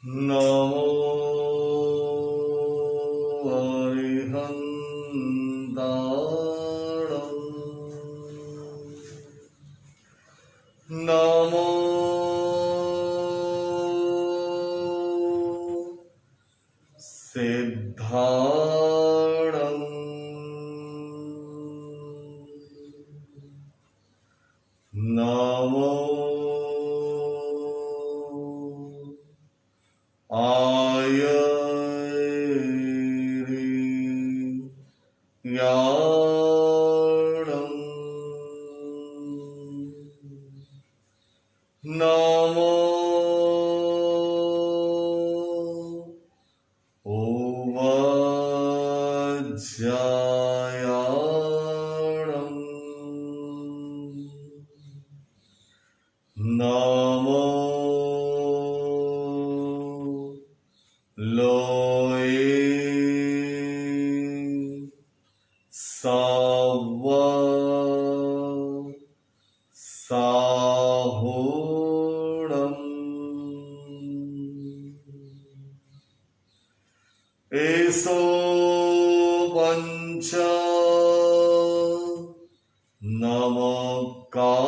નમો અરિહંતાણં નમો સિદ્ધાણં નમો આયર્યાણં નમો ઉવજ્જાયાણં નમો લોએ serve સાહુણં એસો પંચ નમકારો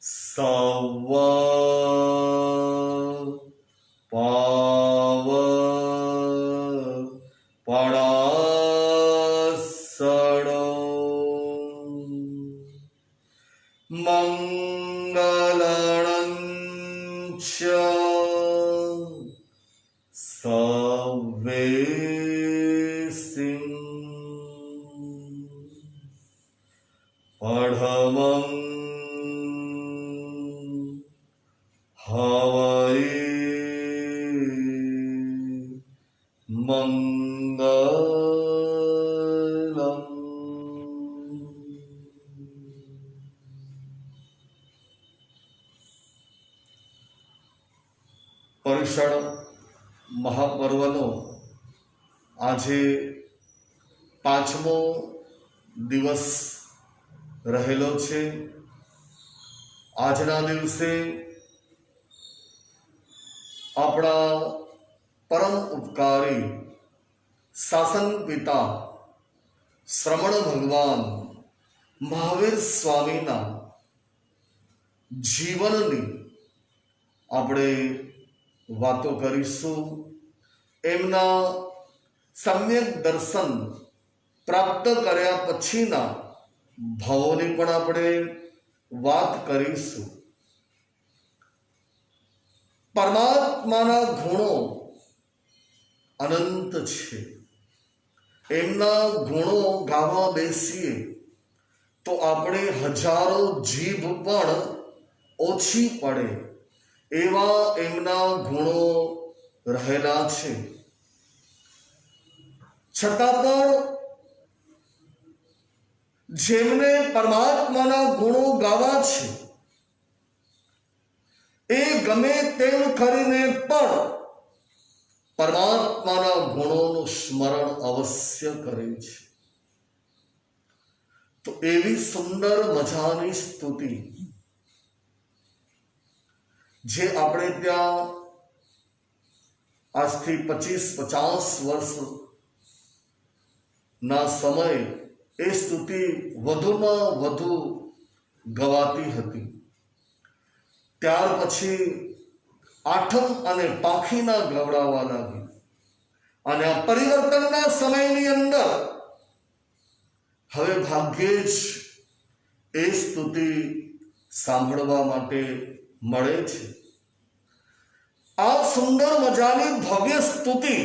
serve પાવ પડાસડો મંગલણં ચ સવેસિં પડમં હવૈ મંગલમ. પર્યુષણ મહાપર્વનો આજે 5મો દિવસ રહેલો છે. આજના દિવસે આપણા પરમ ઉપકારી શાસન પિતા શ્રમણ ભગવાન મહાવીર સ્વામીના જીવનની આપણે વાતો કરીશું. એમના સમ્યક દર્શન પ્રાપ્ત કર્યા પછીના ભાવોની પણ આપણે વાત કરીશું. પરમાત્માના ગુણો અનંત છે. એમના ગુણો ગાવા બેસીએ તો આપણે હજારો જીભ પણ ઓછી પડે એવા એમના ગુણો રહેલા છે. છતાં પણ જેમને પરમાત્માના ગુણો ગાવા છે એ ગમે તેમ કરીને પણ પરમાત્માના ગુણોનું સ્મરણ અવશ્ય કરે છે. તો એવી સુંદર મજાની સ્તુતિ જે આપણે ત્યાં આજથી 25-50 વર્ષ ના સમય એ સ્તુતિ વધુમાં વધુ ગવાતી હતી. ત્યાર પછી આઠમ અને પાંખીના ગવડાવવા લાગી અને આ પરિવર્તનના સમયની અંદર હવે ભાગ્યે જ એ સ્તુતિ સાંભળવા માટે મળે છે. આ સુંદર મજાની ભવ્ય સ્તુતિ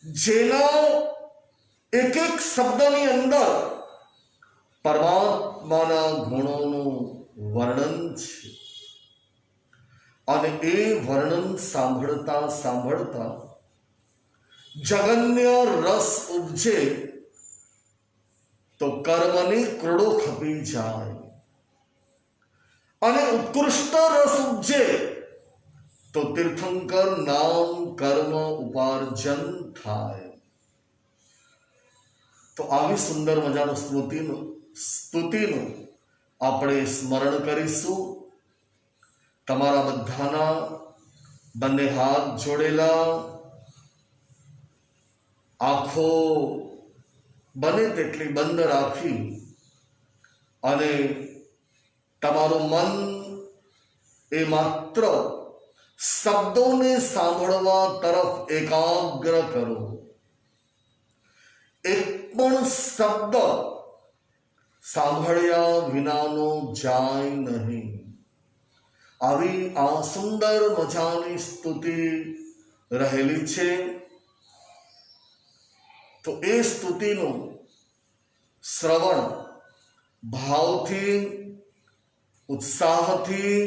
જેના એક એક શબ્દની અંદર પરમાત્માના ગુણોનું વર્ણન છે અને એ વર્ણન સાંભળતા સાંભળતા જગન્ય રસ ઉપજે તો કર્મની ક્રોડો ખપી જાય અને ઉત્કૃષ્ટ રસ ઉપજે તો તીર્થંકર નામ કર્મ ઉપાર્જન થાય. તો આવી સુંદર મજાનું સ્તુતિનું આપણે સ્મરણ કરીશું તમારા બધાના બંને હાથ જોડેલા, આંખો બને તેટલી બંધ રાખી અને તમારું મન એ માત્ર શબ્દોને સાંભળવા તરફ એકાગ્ર કરો. એક પણ શબ્દ સાંભળ્યા વિનાનો જાય નહીં. આવી આ સુંદર મજાની સ્તુતિ રહેલી છે. તો એ સ્તુતિનું શ્રવણ ભાવથી, ઉત્સાહથી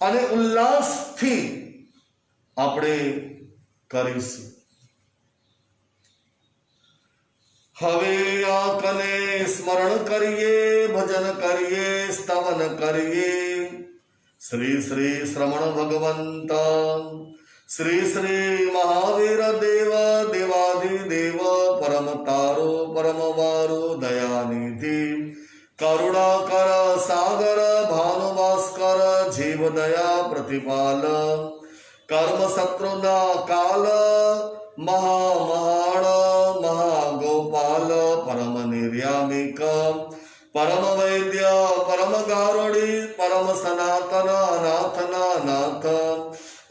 અને ઉલ્લાસથી આપણે કરીશું. હવે આંખને સ્મરણ કરીએ, ભજન કરીએ, સ્તવન કરીએ. શ્રી શ્રી શ્રમણ ભગવંત, શ્રી શ્રી મહાવીર દેવ, દેવાધિદેવ, પરમ તારો, પરમ વારો, દયાનિધિ, કરુણાકર સાગર, ભાનુભાસ્કર, જીવ દયા પ્રતિપાલ, કર્મ શત્રુના કાલ, મહામહાણ, મહાગોપાલ, પરમ નિર્યામિક, પરમ વૈદ્ય, પરમ ગારુડી, પરમ સનાતન, અનાથના નાથ,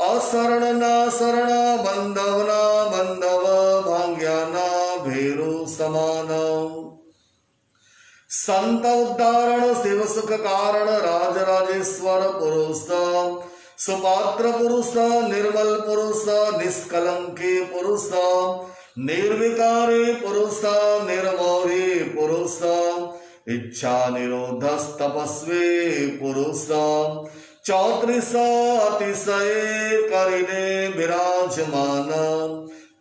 અશરણના શરણ, બંધવના બંધવ, ભાંગ્યાના ભેરુ સમાન, સંત ઉદ્ધારણ, શિવ સુખ કારણ, રાજરાજેશ્વર પુરુષ, સુપાત્ર પુરુષ, નિર્મલ પુરુષ, નિષ્કલંકી પુરુષ, નિર્વિકારી પુરુષ, નિર્મોહી પુરુષ, ઈચ્છા નિરોધસ તપસ્વી પુરુષ, 34 અતિશય કરીને બિરાજમાન,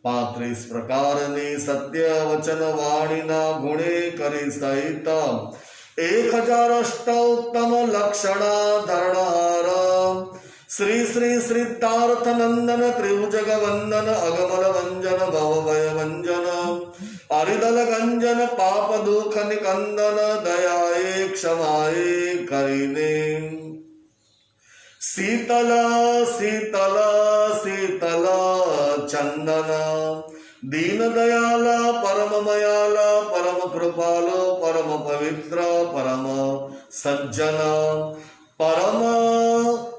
35 પ્રકારની સત્ય વચન વાણીના ગુણે કરી સહિત, 1000 અષ્ટોત્તમ લક્ષણા ધરણહાર, શ્રી શ્રી શ્રીતાર્થ નંદન, ત્રિભુજગ વંદન, અગમલ વંજન, ભવભય વંજન, હરિદલ ગંજન, પાપ દુઃખ નિકંદન, દયાએ ક્ષમાએ કરીને, શીતલ શીતલ શીતલ ચંદન, દીન દયાલ, પરમ મયાલ, પરમ કૃપાલ, પરમ પવિત્ર, પરમ સજ્જન, પરમ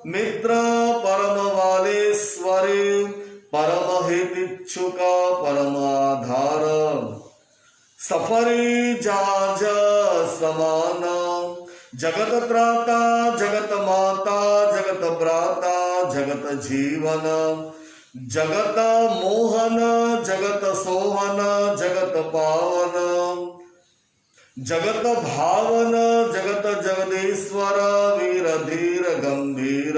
મિત્ર, પરમ વાલેશ્વરી, પરમ હિતિચ્છુક, પરમ આધાર, સફરી જાજ સમાન, જગત ત્રાતા, જગત માતા, જગત ભ્રાતા, જગત જીવન, જગત મોહન, જગત સોહન, જગત પાવન, જગત ભાવન, જગત જગદીશ્વર, વીર ધીર ગંભીર,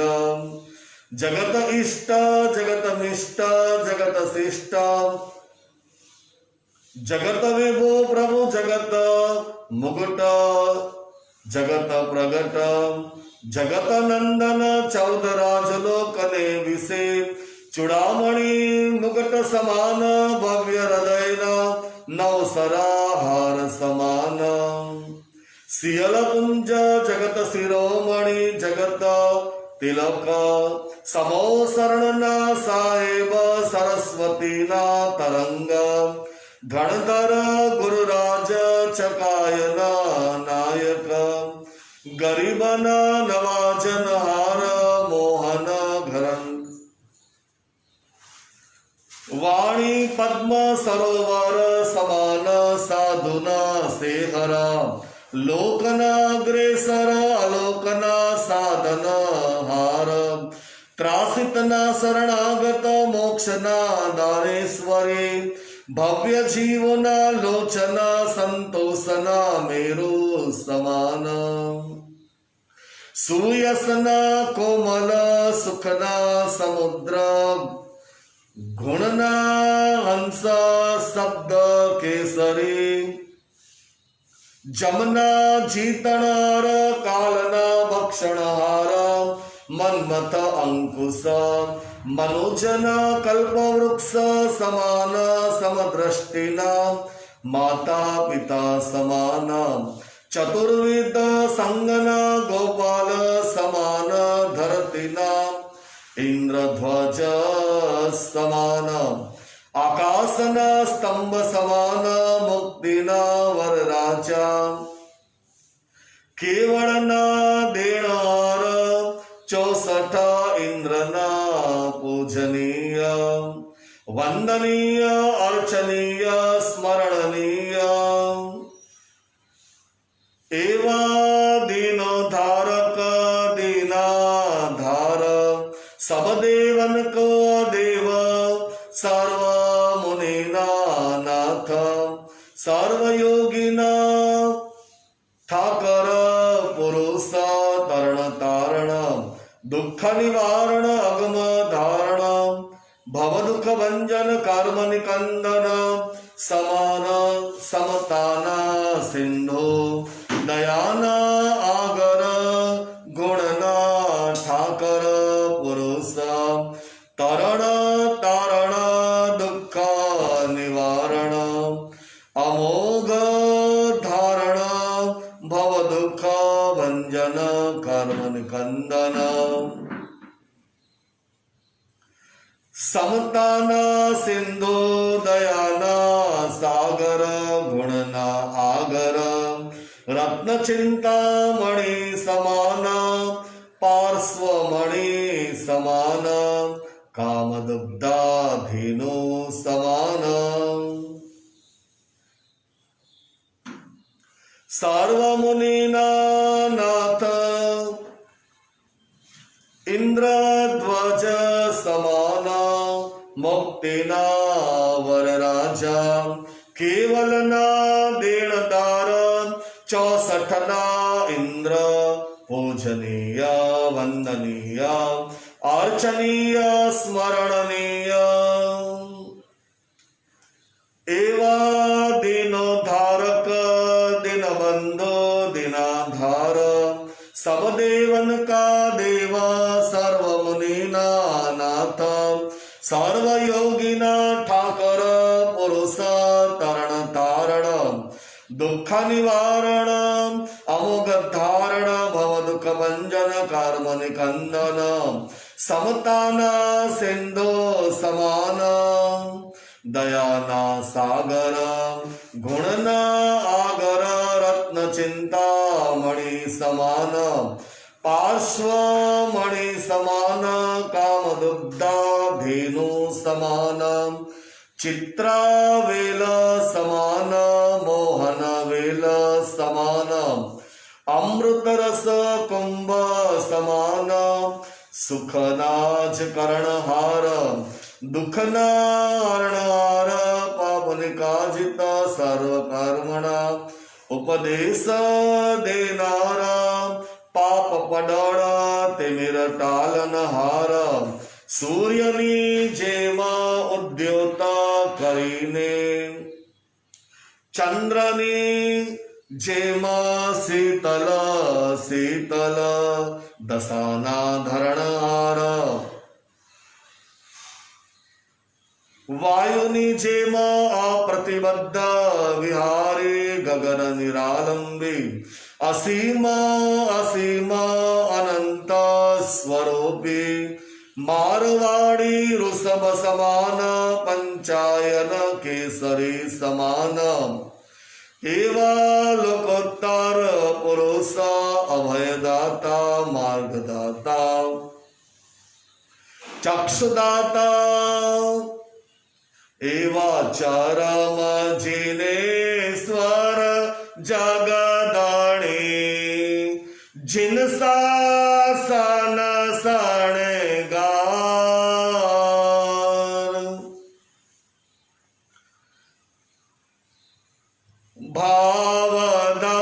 જગત ઇષ્ટ, જગત મિષ્ટ, જગત શિષ્ટ, જગત વિભો પ્રભુ, જગત મુગટ, જગત પ્રગટ, જગત નંદન, 14 રાજલોકને વિશે, ચૂડામણી મુગટ સમાન, ભવ્ય હૃદયના 9 સરાહાર સમાન, સિયલ પુંજ, જગત શિરોમણી, જગત તિલક, સમો શરણના સાહેબ, સરસ્વતીના તરંગ, ધણધર ગુરુરાજ, ચકાયના નાયક, ગરીબના નવાજનહાર, મોહન ઘરન, વાણી પદ્મ સરોવર સમાન, સાધુના સેહર, લોકના અગ્રેસર, અલોકના સાધન હાર, ત્રાસિતના શરણાગત, મોક્ષના દારેશ્વરી, ભવ્ય જીવોના લોચના, સંતોષના મેરુ સમાન, સુયસના કોમલ, સુખના સમુદ્ર, ગુણના હંસ, શબ્દ કેસરી, જમના જીતણહાર, કાલના ભક્ષણહાર, મન્મથ અંકુશ, મનોજના કલ્પવૃક્ષ સમાન, સમદ્રષ્ટિના માતા પિતા સમાન, ચતુર્વિધ સંગના ગોપાલ સમાન, ધરતી आसन स्तंभ समान मुक्तीना वरराजा केवळ ना देणार 64 इंद्रना पूजनीय वंदनीय अर्चनीय स्मरणनीय एवा दीनो धारक दीनाधार सब देवन को देव सर्व मुनीना नाथ सर्व योगिना ठाकर पुरुष तरण तारण दुख निवारण अगम धारण भव दुख भंजन कर्म निकंदन समान समताना सिंधु दयाना आगर गुणना ठाकर पुरुष तरण तारण दुख निवारण अमोघ धारण भव दुख भंजन कर्म निकंदन समताना सिंधु दयाना सागर गुणना आगर रत्न चिंतामणि समान पार्श्वमणि समान कामदुग्धाधीनो समान सर्वमुनीना नाथ इंद्रध्वज समान मुक्तिना वरराजा केवलना देणदार 64 इंद्र पूजनीय वंदनीय अर्चनीय स्मरणनीय एवा दीनो धारक दीनबंधो दीनाधार सब देवन का देवा सर्व मुनीना नाथ सर्व योगिना ठाकर पुरुष तरण तारण दुख निवारण अमोघ धारण भव दुख भंजन कर्म निकंदन समताना सिंधु समान दयाना सागर गुणना आगर रत्न चिंतामणि समान पार्श्वमणि समान कामदुग्धाधीनु समान चित्रावेल समान मोहन वेल समान अमृतरस कुंभ समान सुखनाज करणहार दुखनारणहार पापनिकाजित सर्व कर्मणा उपदेश देनारा पाप पडळ तिमिर टालनहार सूर्यनी जेमा उद्योत करीने चंद्रनी जेमा शीतल शीतल दसाना धरणहार वायुनी जेमा अप्रतिबद्ध विहारी गगन निरालंबी असीम असीम अनंत स्वरूपी मारवाड़ी ऋषभ समान पंचायन केसरी समान एवा लोकोत्तर पुरुष अभयदाता मार्गदाता चक्षुदाता एवा चरम जिनेश्वर जगदाणी जिन शासन सणगार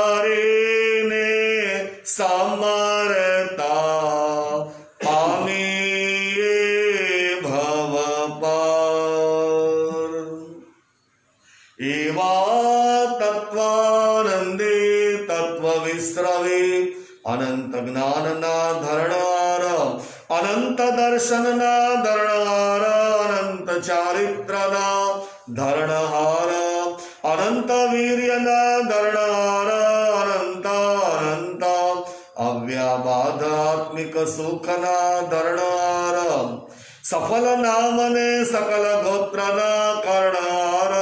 भावधारीने समरता पामी भव पार एवा तत्वानंदे तत्वविस्रवे अनंत ज्ञान ना धरणार अनंत दर्शन ना धरणार अनंत चारित्र ना धरणार अनंत वीर्य ना धरणार अनंत अनंत अव्याबाधात्मिक सुख ना धरणार સફલ નામને સકલ ગોત્રના કર્ણહાર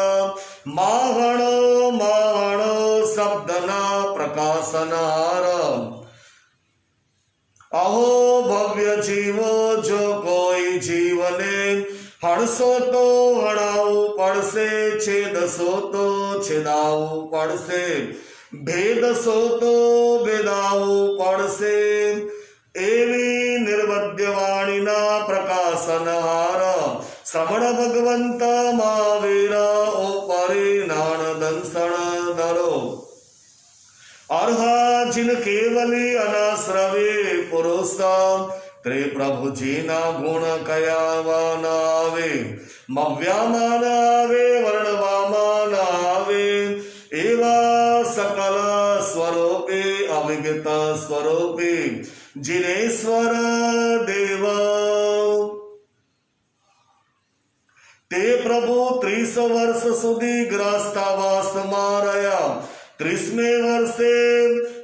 માહણો માહણો શબ્દના પ્રકાશનહાર અહો ભવ્ય જીવો જો કોઈ જીવને હણશો તો હણાવવું પડશે, છેદશો તો છેદાવવું પડશે, ભેદશો તો ભેદાવવું પડશે. એવી નિર્વદ્ય વાણીના પ્રકાશનહાર શ્રવણ ભગવંત મહાવીર ઓ પરિણાણ દંસણ ધરો અર્હા જિન કેવલી અનાશ્રવે પુરુષ તે પ્રભુજીના ગુણ કયાવા ના આવે, મવ્યામાં ના આવે, વર્ણવામાં ના આવે. એવા સકલ સ્વરૂપે અવિગત સ્વરૂપે જીનેશ્વર દેવ તે પ્રભુ 30 વર્ષ સુધી ગ્રસ્તાવાસમાં રહ્યા. 30મે વર્ષે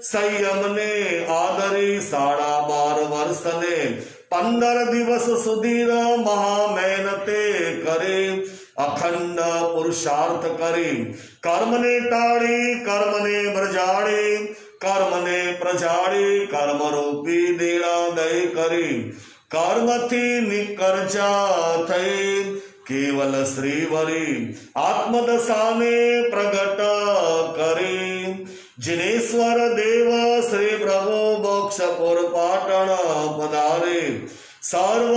સંયમને આદરી 12.5 વર્ષને 15 દિવસ સુધી મહા મહેનતે કરી અખંડ પુરુષાર્થ કરી કર્મને ટાળી કર્મને પ્રજાળી કર્મને પ્રજાળી કર્મરૂપી દેળાદય કરી કર્મથી નિકર્જા થઈ કેવલ શ્રીવરી આત્મદશાને પ્રગટ કરી. જીનેશ્વર દેવ શ્રી પ્રભુ મોક્ષપુર પાટણ પધારે. સર્વ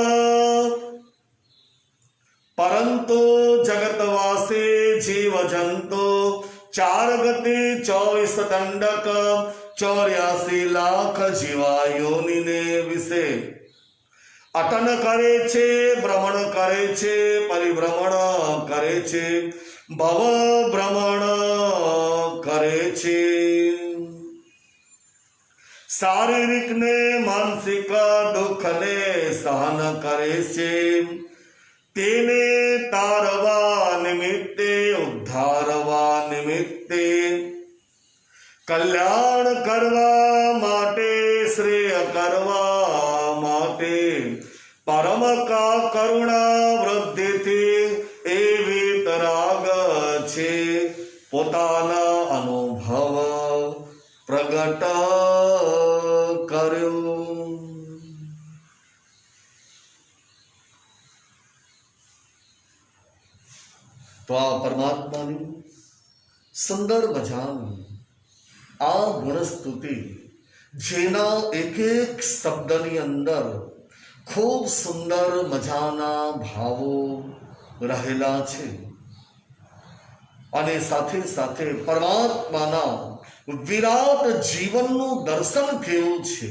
પરંતુ જગતવાસી જીવ જંતુ 4 ગતિ 24 દંડક 84 લાખ જીવા યોનિને વિશે અટન કરે છે, ભ્રમણ કરે છે, પરિભ્રમણ કરે છે, ભવ ભ્રમણ કરે છે. શારીરિક ને માનસિક દુઃખને સહન કરે છે. તેને તારવા નિમિત્તે ઉદ્ધારવા નિમિત્તે કલ્યાણ કરવા માટે શ્રેય કરવા માટે પરમ કરુણા વૃદ્ધિથી એવી તરાગ છે પોતાના અનુભવ પ્રગટ કર્યો. તો આ પરમાત્માની સુંદર મજાની આ ગુણસ્તુતિ જેના એક એક શબ્દની અંદર ખૂબ સુંદર મજાના ભાવો રહેલા છે અને સાથે સાથે પરમાત્માના વિરાટ જીવનનું દર્શન કેવું છે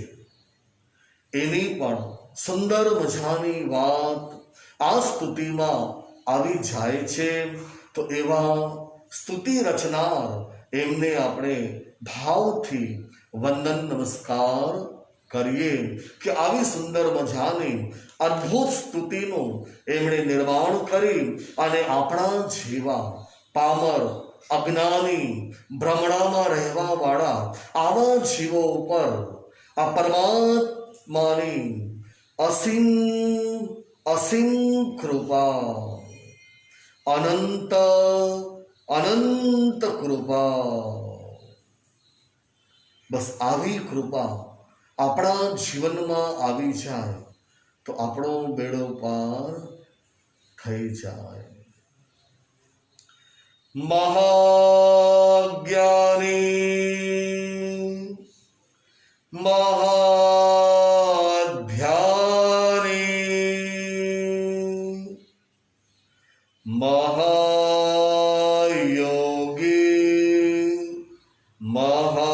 એની પણ સુંદર મજાની વાત આ સ્તુતિમાં આવી જાય છે. તો એવા સ્તુતિ રચનાર એમને આપણે ભાવથી વંદન નમસ્કાર કરીએ કે આવી સુંદર મજાની અદ્ભુત સ્તુતિનું એમણે નિર્માણ કરી અને આપણા જેવા પામર અજ્ઞાની ભ્રમણામાં રહેવા વાળા આવા જીવો ઉપર આ પરમાત્માની અસીમ અસીમ કૃપા અનંત અનંત કૃપા. બસ આવી કૃપા આપણા જીવનમાં આવી જાય તો આપણો બેડો પાર થઈ જાય. મહાજ્ઞાની મહાધ્યાની મહાયોગી મહાપુરુષ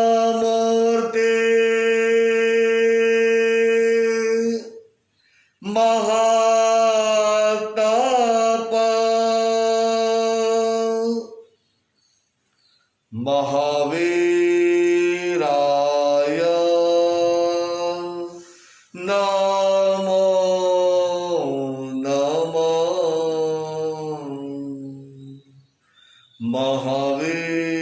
મહામૂર્તિ મહાતપ મહાવીરાય નમો નમઃ. મહાવીર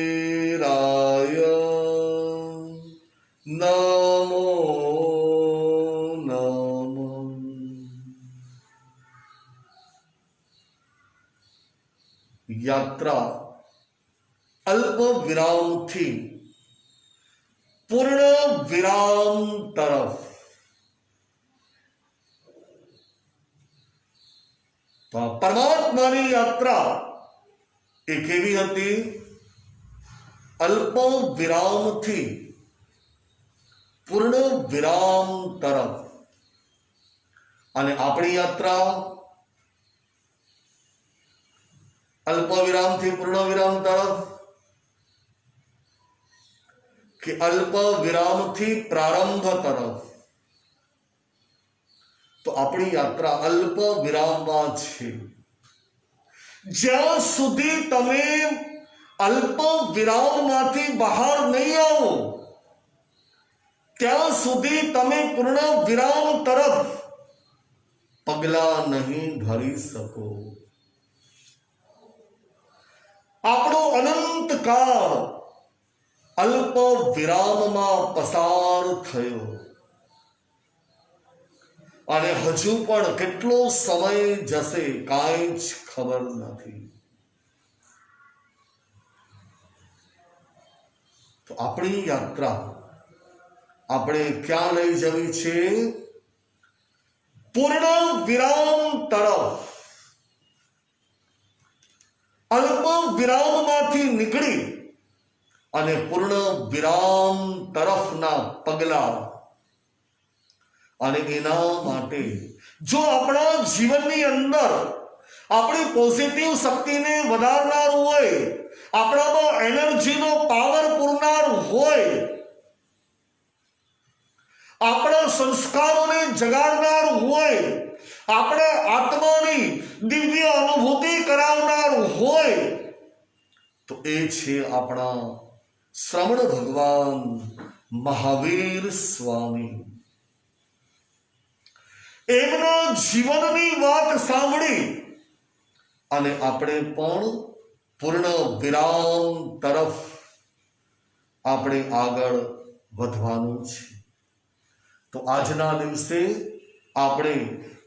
યાત્રા અલ્પ વિરામથી પૂર્ણ વિરામ તરફ. તો આ પરમાત્માની યાત્રા એ કેવી હતી? અલ્પ વિરામથી પૂર્ણ વિરામ તરફ. અને આપણી યાત્રા અલ્પ વિરામથી પૂર્ણ વિરામ તરફ કે અલ્પ વિરામથી પ્રારંભ તરફ? તો આપણી યાત્રા અલ્પ વિરામમાં છે. જ્યાં સુધી તમે અલ્પ વિરામમાંથી બહાર નહીં આવો ત્યાં સુધી તમે પૂર્ણ વિરામ તરફ પગલા નહીં ધરી શકો. આપણો અનંત કાળ અલ્પ વિરામમાં પસાર થયો અને હજુ પણ કેટલો સમય જશે કાંઈ જ ખબર નથી. તો આપણી યાત્રા આપણે ક્યાં લઈ જવી છે? પૂર્ણ વિરામ તરફ. અલ્પ વિરામમાંથી નીકળી અને પૂર્ણ વિરામ તરફના પગલા. અને એના માટે જો આપણા જીવનની અંદર આપણી પોઝિટિવ શક્તિને વધારનારું હોય, આપણામાં એનર્જીનો પાવર પૂરનારું હોય, આપણા સંસ્કારોને જગાડનારું હોય, આપણા આત્માની દિવ્ય અનુભૂતિ કરાવનારું હોય, તો એ છે આપણા શ્રમણ ભગવાન મહાવીર સ્વામી. એમના જીવનની વાત સાંભળી અને આપણે પણ પૂર્ણ વિરામ તરફ આપણે આગળ વધવાનું છે. તો આજના દિવસે આપણે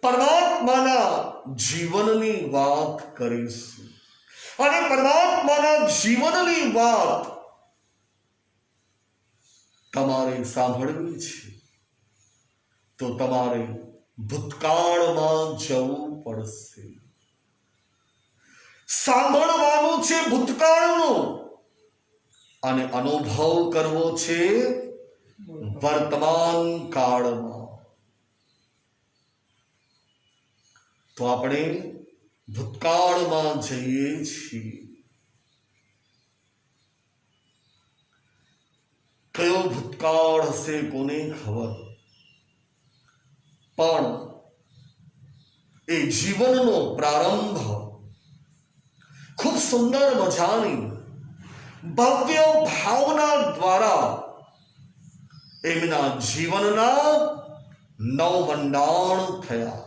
પરમાત્માના જીવનની વાત કરીશું. અને પરમાત્માના જીવનની વાત તમારે સાંભળવી છે તો તમારે ભૂતકાળમાં જવું પડશે. સાંભળવાનું છે ભૂતકાળનું અને અનુભવ કરવો છે વર્તમાન કાળમાં. તો આપણે ભૂતકાળમાં જઈએ છીએ. કયો ભૂતકાળ હશે કોને ખબર, પણ એ જીવનનો પ્રારંભ ખૂબ સુંદર મજાની ભવ્ય ભાવના દ્વારા એમના જીવનના નવમંડાણ થયા.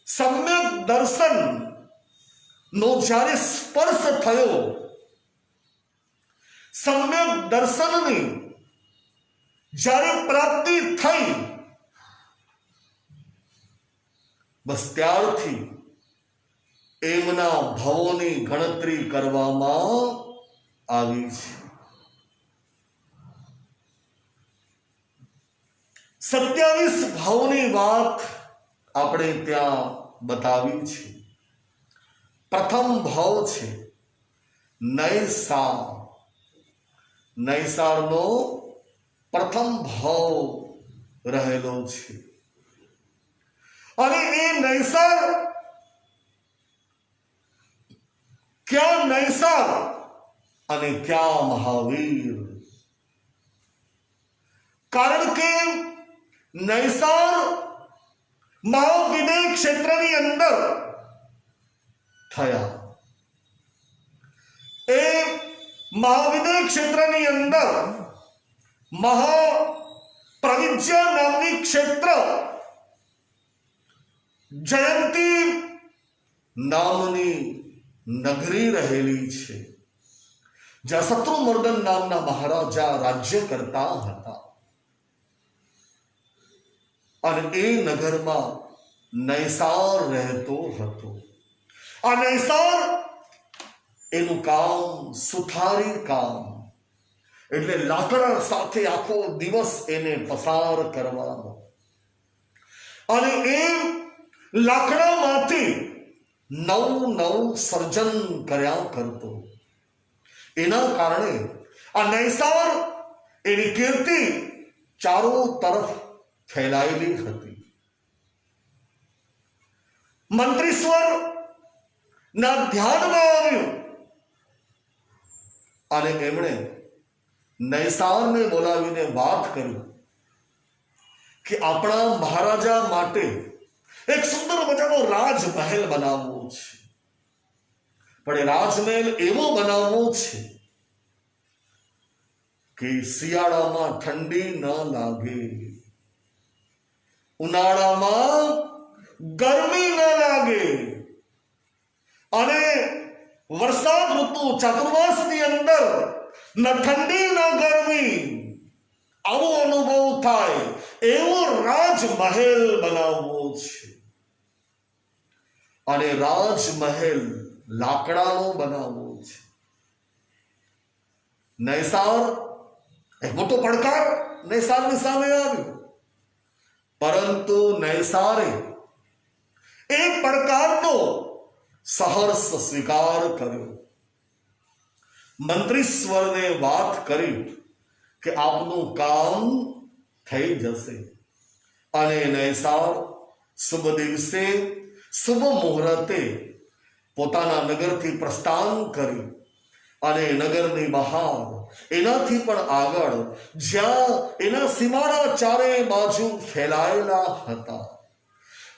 સમ્યક દર્શન નો જ્યારે સ્પર્શ થયો, સમ્યક દર્શનની જ્યારે પ્રાપ્તિ થઈ, બસ ત્યારથી એમના ભવોની ગણતરી કરવામાં આવી છે. 27 ભાવની વાત આપણે ત્યાં બતાવી છે. પ્રથમ ભાવ છે નૈસાર. નૈસારનો પ્રથમ ભાવ રહેલો છે. અને એ નૈસાર, ક્યાં નૈસાર અને ક્યાં મહાવીર? કારણ કે નૈસાર મહાવિદય ક્ષેત્રની અંદર થયા. એ મહાવિદય ક્ષેત્રની અંદર મહાપ્રવિજ્ય નામની ક્ષેત્ર, જયંતી નામની નગરી રહેલી છે, જ્યાં શત્રુમર્દન નામના મહારાજા રાજ્ય કરતા હતા. અને એ નગરમાં નૈસાર રહેતો હતો. આ નૈસાર એનું કામ સુથારી કામ, એટલે લાકડા સાથે આખો દિવસ એને પસાર કરવાનો, અને એ લાકડામાંથી નવું સર્જન કર્યા કરતો. એના કારણે આ નૈસાર એની કીર્તિ ચારો તરફ ફેલાયેલી હતી. મંત્રીશ્વર ના ધ્યાનમાં આવ્યું અને એમણે નૈસારને બોલાવીને વાત કરી કે આપણા મહારાજા માટે એક સુંદર મજાનો રાજમહેલ બનાવવો છે, પણ એ રાજમહેલ એવો બનાવવો છે કે શિયાળામાં ઠંડી ન લાગે, ઉનાળામાં ગરમી ન લાગે, અને વરસાદ ઋતુ ચતુર્માસની અંદર ન ઠંડી ન ગરમી, આવો અનુભવ થાય એવો રાજમહેલ બનાવવો છે. અને રાજમહેલ લાકડાનો બનાવવો છે. નૈસાર એક મોટો પડકાર નૈસારની સામે આવ્યો, પરંતુ નૈસારે એ પડકારનો સહર્ષ સ્વીકાર કર્યો. મંત્રીશ્વરને વાત કરી કે આપનું કામ થઈ જશે, અને નૈસાર શુભ દિવસે શુભ મુહૂર્તે પોતાના નગરથી પ્રસ્થાન કરી અને નગરની બહાર એનાથી પણ આગળ જ્યાં એના સીમાડા ચારે બાજુ ફેલાયેલા હતા,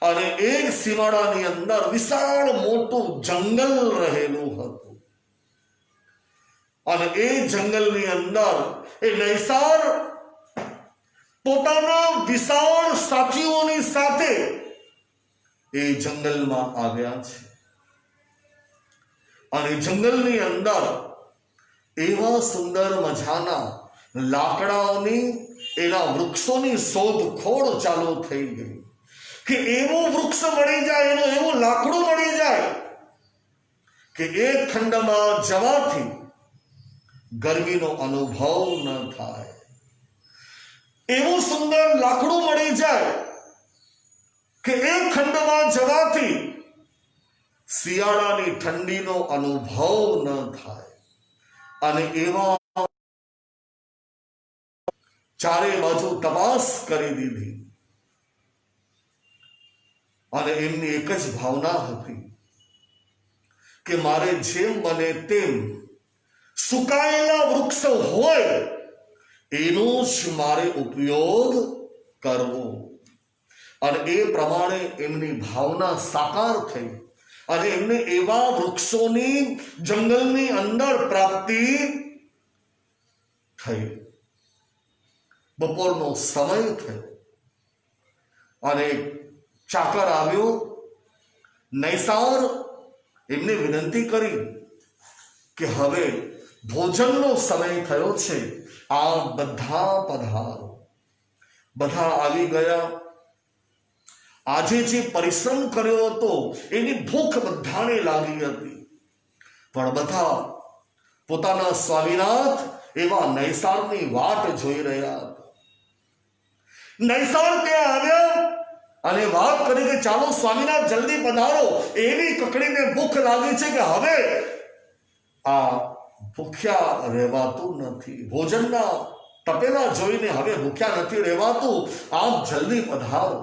અને એક સીમાડાની અંદર વિશાળ મોટું જંગલ રહેલું હતું, અને એ જંગલની અંદર એ નૈસાર પોતાના વિશાળ સાથીઓની સાથે એ જંગલમાં આવ્યા છે. અને જંગલની અંદર એવા સુંદર મજાના લાકડાઓની એના વૃક્ષોની શોધખોળ ચાલુ થઈ ગઈ કે એવું વૃક્ષ મળી જાય, એનું એવું લાકડું મળી જાય કે એ ખંડમાં જવાથી ગરમીનો અનુભવ ન થાય. એવું સુંદર લાકડું મળી જાય કે એ ખંડમાં જવાથી શિયાળાની ઠંડીનો અનુભવ ન થાય. અને એવા ચારે બાજુ તપાસ કરી દીધી, અને એમની એક જ ભાવના હતી કે મારે જેમ બને તેમ સુકાયેલા વૃક્ષ હોય એનો જ મારે ઉપયોગ કરવો. અને એ પ્રમાણે એમની ભાવના સાકાર થઈ, અને એમને એવા વૃક્ષોની જંગલની અંદર પ્રાપ્તિ થઈ. બપોરનો સમય થયો અને ચાકર આવ્યો. નૈસાર એમને વિનંતી કરી કે હવે ભોજનનો સમય થયો છે, આ બધા પધારો. બધા આવી ગયા. આજે જે પરિશ્રમ કર્યો હતો એની ભૂખ બધાને લાગી હતી, પણ બધા પોતાના સ્વામીનાથ એવા નૈસારની વાટ જોઈ રહ્યા હતા. નૈસાર ત્યાં આવ્યા અને વાત કરી કે ચાલો સ્વામીનાથ જલ્દી પધારો, એવી કકડીને ભૂખ લાગી છે કે હવે આ ભૂખ્યા રહેવાતું નથી, ભોજનના તપેલા જોઈને હવે ભૂખ્યા નથી રહેવાતું, આપ જલ્દી પધારો.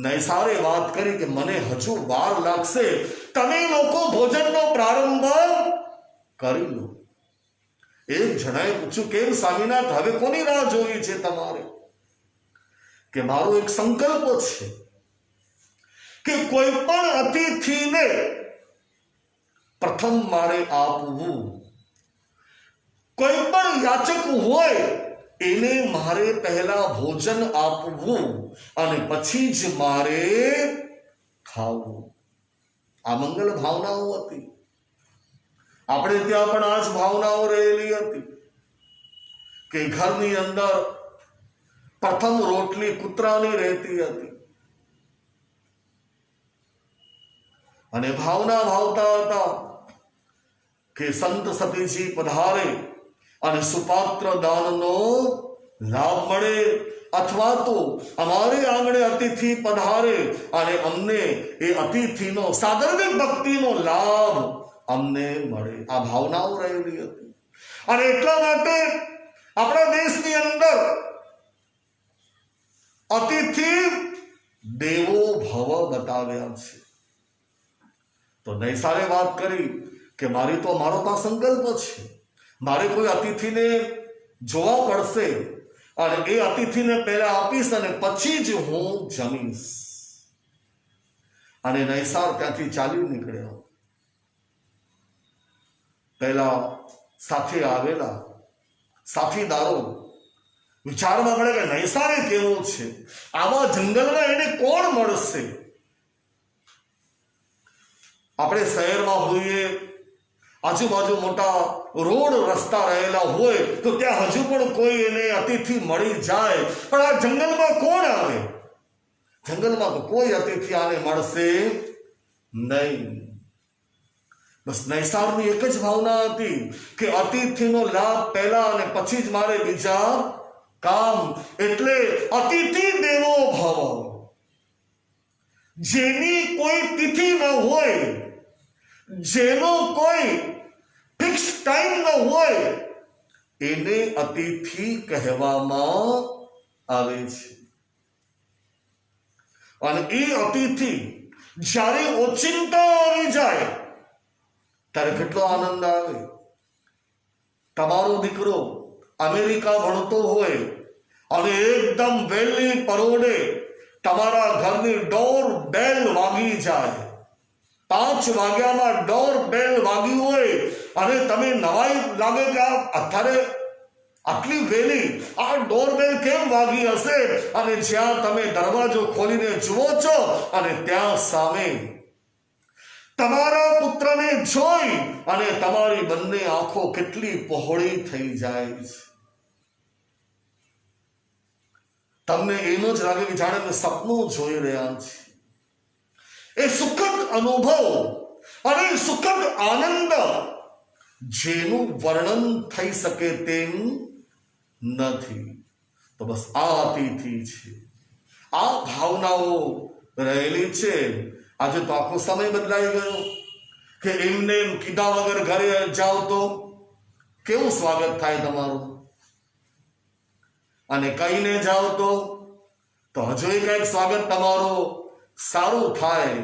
નૈસારે વાત કરી કે મને હજુ વાર લાગશે, તમે લોકો ભોજનનો પ્રારંભ કરી લો. એક જણાએ પૂછ્યું કેમ સ્વામીનાથ, હવે કોની રાહ જોવી છે તમારે? કે મારો એક સંકલ્પ છે કે કોઈ પણ અતિથિને પ્રથમ મારે આપવું, કોઈ પણ યાચક હોય એને મારે પહેલા ભોજન આપવું અને પછી જ મારે ખાવું. આ મંગલ ભાવનાઓ હતી. આપણે ત્યાં પણ આ જ ભાવનાઓ રહેલી હતી કે ઘરની અંદર પ્રથમ રોટલી કૂતરાની રહેતી હતી, અને ભાવના ભાવતા હતા કે સંત સતીજી પધારે અને સુપાત્ર દાનનો લાભ મળે, અથવા તો અમારે આંગણે અતિથિ પધારે અને અમને એ અતિથિનો સાદર્ભિક ભક્તિનો લાભ અમને મળે. આ ભાવનાઓ રહેલી હતી. અને એટલા માટે આપણા દેશની અંદર અતિથિ દેવો ભવ બતાવ્યા છે. તો નૈસારે વાત કરી કે મારો તો આ સંકલ્પ છે, મારે કોઈ અતિથિને જોવા પડશે અને એ અતિથિને પહેલા આપીશ અને પછી જ હું જમીશ. અને નૈસાર ત્યાંથી ચાલી નીકળ્યો. પહેલા સાથે આવેલા સાથીદારો વિચારમાં પડે કે નૈસારે કેવો છે, આવા જંગલમાં એને કોણ મળશે. આપણે શહેરમાં હોઈએ, આજુબાજુ મોટા રોડ રસ્તા રહેલા હોય તો ત્યાં હજુ પણ કોઈ એને અતિથિ મળી જાય, પણ આ જંગલમાં કોણ આવે? જંગલમાં તો કોઈ અતિથિ આને મળશે નહીં. બસ નૈસારની એક જ ભાવના હતી કે અતિથિનો લાભ પહેલા અને પછી જ મારે બીજા કામ. એટલે અતિથિ દેવો ભવ. જેની કોઈ તિથિ ન હોય, જેનો કોઈ ફિક્સ ટાઈમ ન હોય, એને અતિથિ કહેવામાં આવે છે. અને એ અતિથિ જ્યારે ઓચિંતા આવી જાય ત્યારે કેટલો આનંદ આવે. તમારો દીકરો અમેરિકા ભણતો હોય અને એકદમ વહેલી પરોઢે તમારા ઘરની ડોર બેલ વાગી જાય, 5 વાગ્યામાં ડોર બેલ વાગી હોય અને તમે નવાઈ લાગે કે અત્યારે આટલી વહેલી આ ડોર બેલ કેમ વાગી હશે, અને જ્યાં તમે દરવાજો ખોલીને જુઓ છો અને ત્યાં સામે તમારા પુત્રને જોઈ અને તમારી બંને આંખો કેટલી પહોળી થઈ જાય છે. તમને એમ જ લાગે કે જાણે મેં સપનું જોઈ રહ્યા છે. એ સુખદ અનુભવ અને સુખદ આનંદ જેનું વર્ણન થઈ શકે તેમ નથી. તો બસ આ અતિથિ છે, આ ભાવનાઓ રહેલી છે. આજે તો આખો સમય બદલાઈ ગયો કે એમને એમ કીધા વગર ઘરે જાઓ તો કેવું સ્વાગત થાય તમારું, અને કહીને જાઓ તો હજુ કંઈક સ્વાગત તમારું સારું થાય.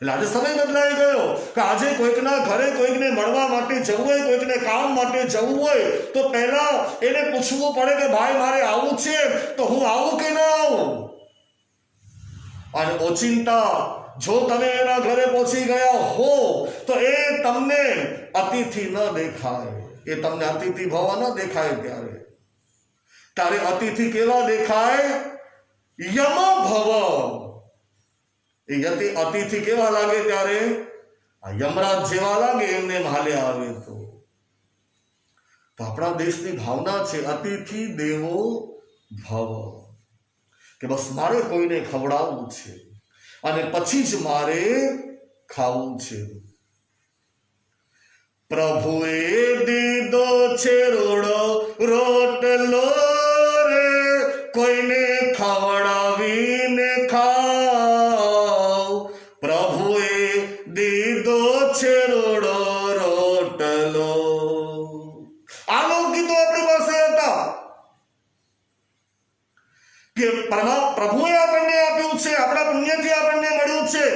એટલે આજે સમય બદલાઈ ગયો કે આજે કોઈકના ઘરે કોઈકને મળવા માટે જવું હોય, કોઈકને કામ માટે જવું હોય તો પહેલા એને પૂછવું પડે કે ભાઈ મારે આવું છે તો હું આવું કે ના આવું. અને ઓચિંતા જો તમે એના ઘરે પહોંચી ગયા હો તો એ તમને અતિથિ ન દેખાય, એ તમને અતિથિ ભવ ન દેખાય. ત્યારે અતિથિ કેવા દેખાય? યમ ભવ. એ અતિથિ કેવા લાગે ત્યારે? યમરાજ જેવા લાગે, એમને હાલે આવે. તો આપણા દેશની ભાવના છે અતિથિ દેવો ભવ, કે બસ મારે કોઈને ખવડાવવું છે અને પછી જ મારે ખાવું છે. પ્રભુએ દીધો છે રોટલો રે, કોઈને ખવડાવીને ખાવ. પ્રભુએ દીધો છે રોટલો. આ લોકગીતો આપણી પાસે હતા કે પ્રભુએ આપણને આપ્યું છે, આપણા પુણ્યથી આપણને મળ્યું છે,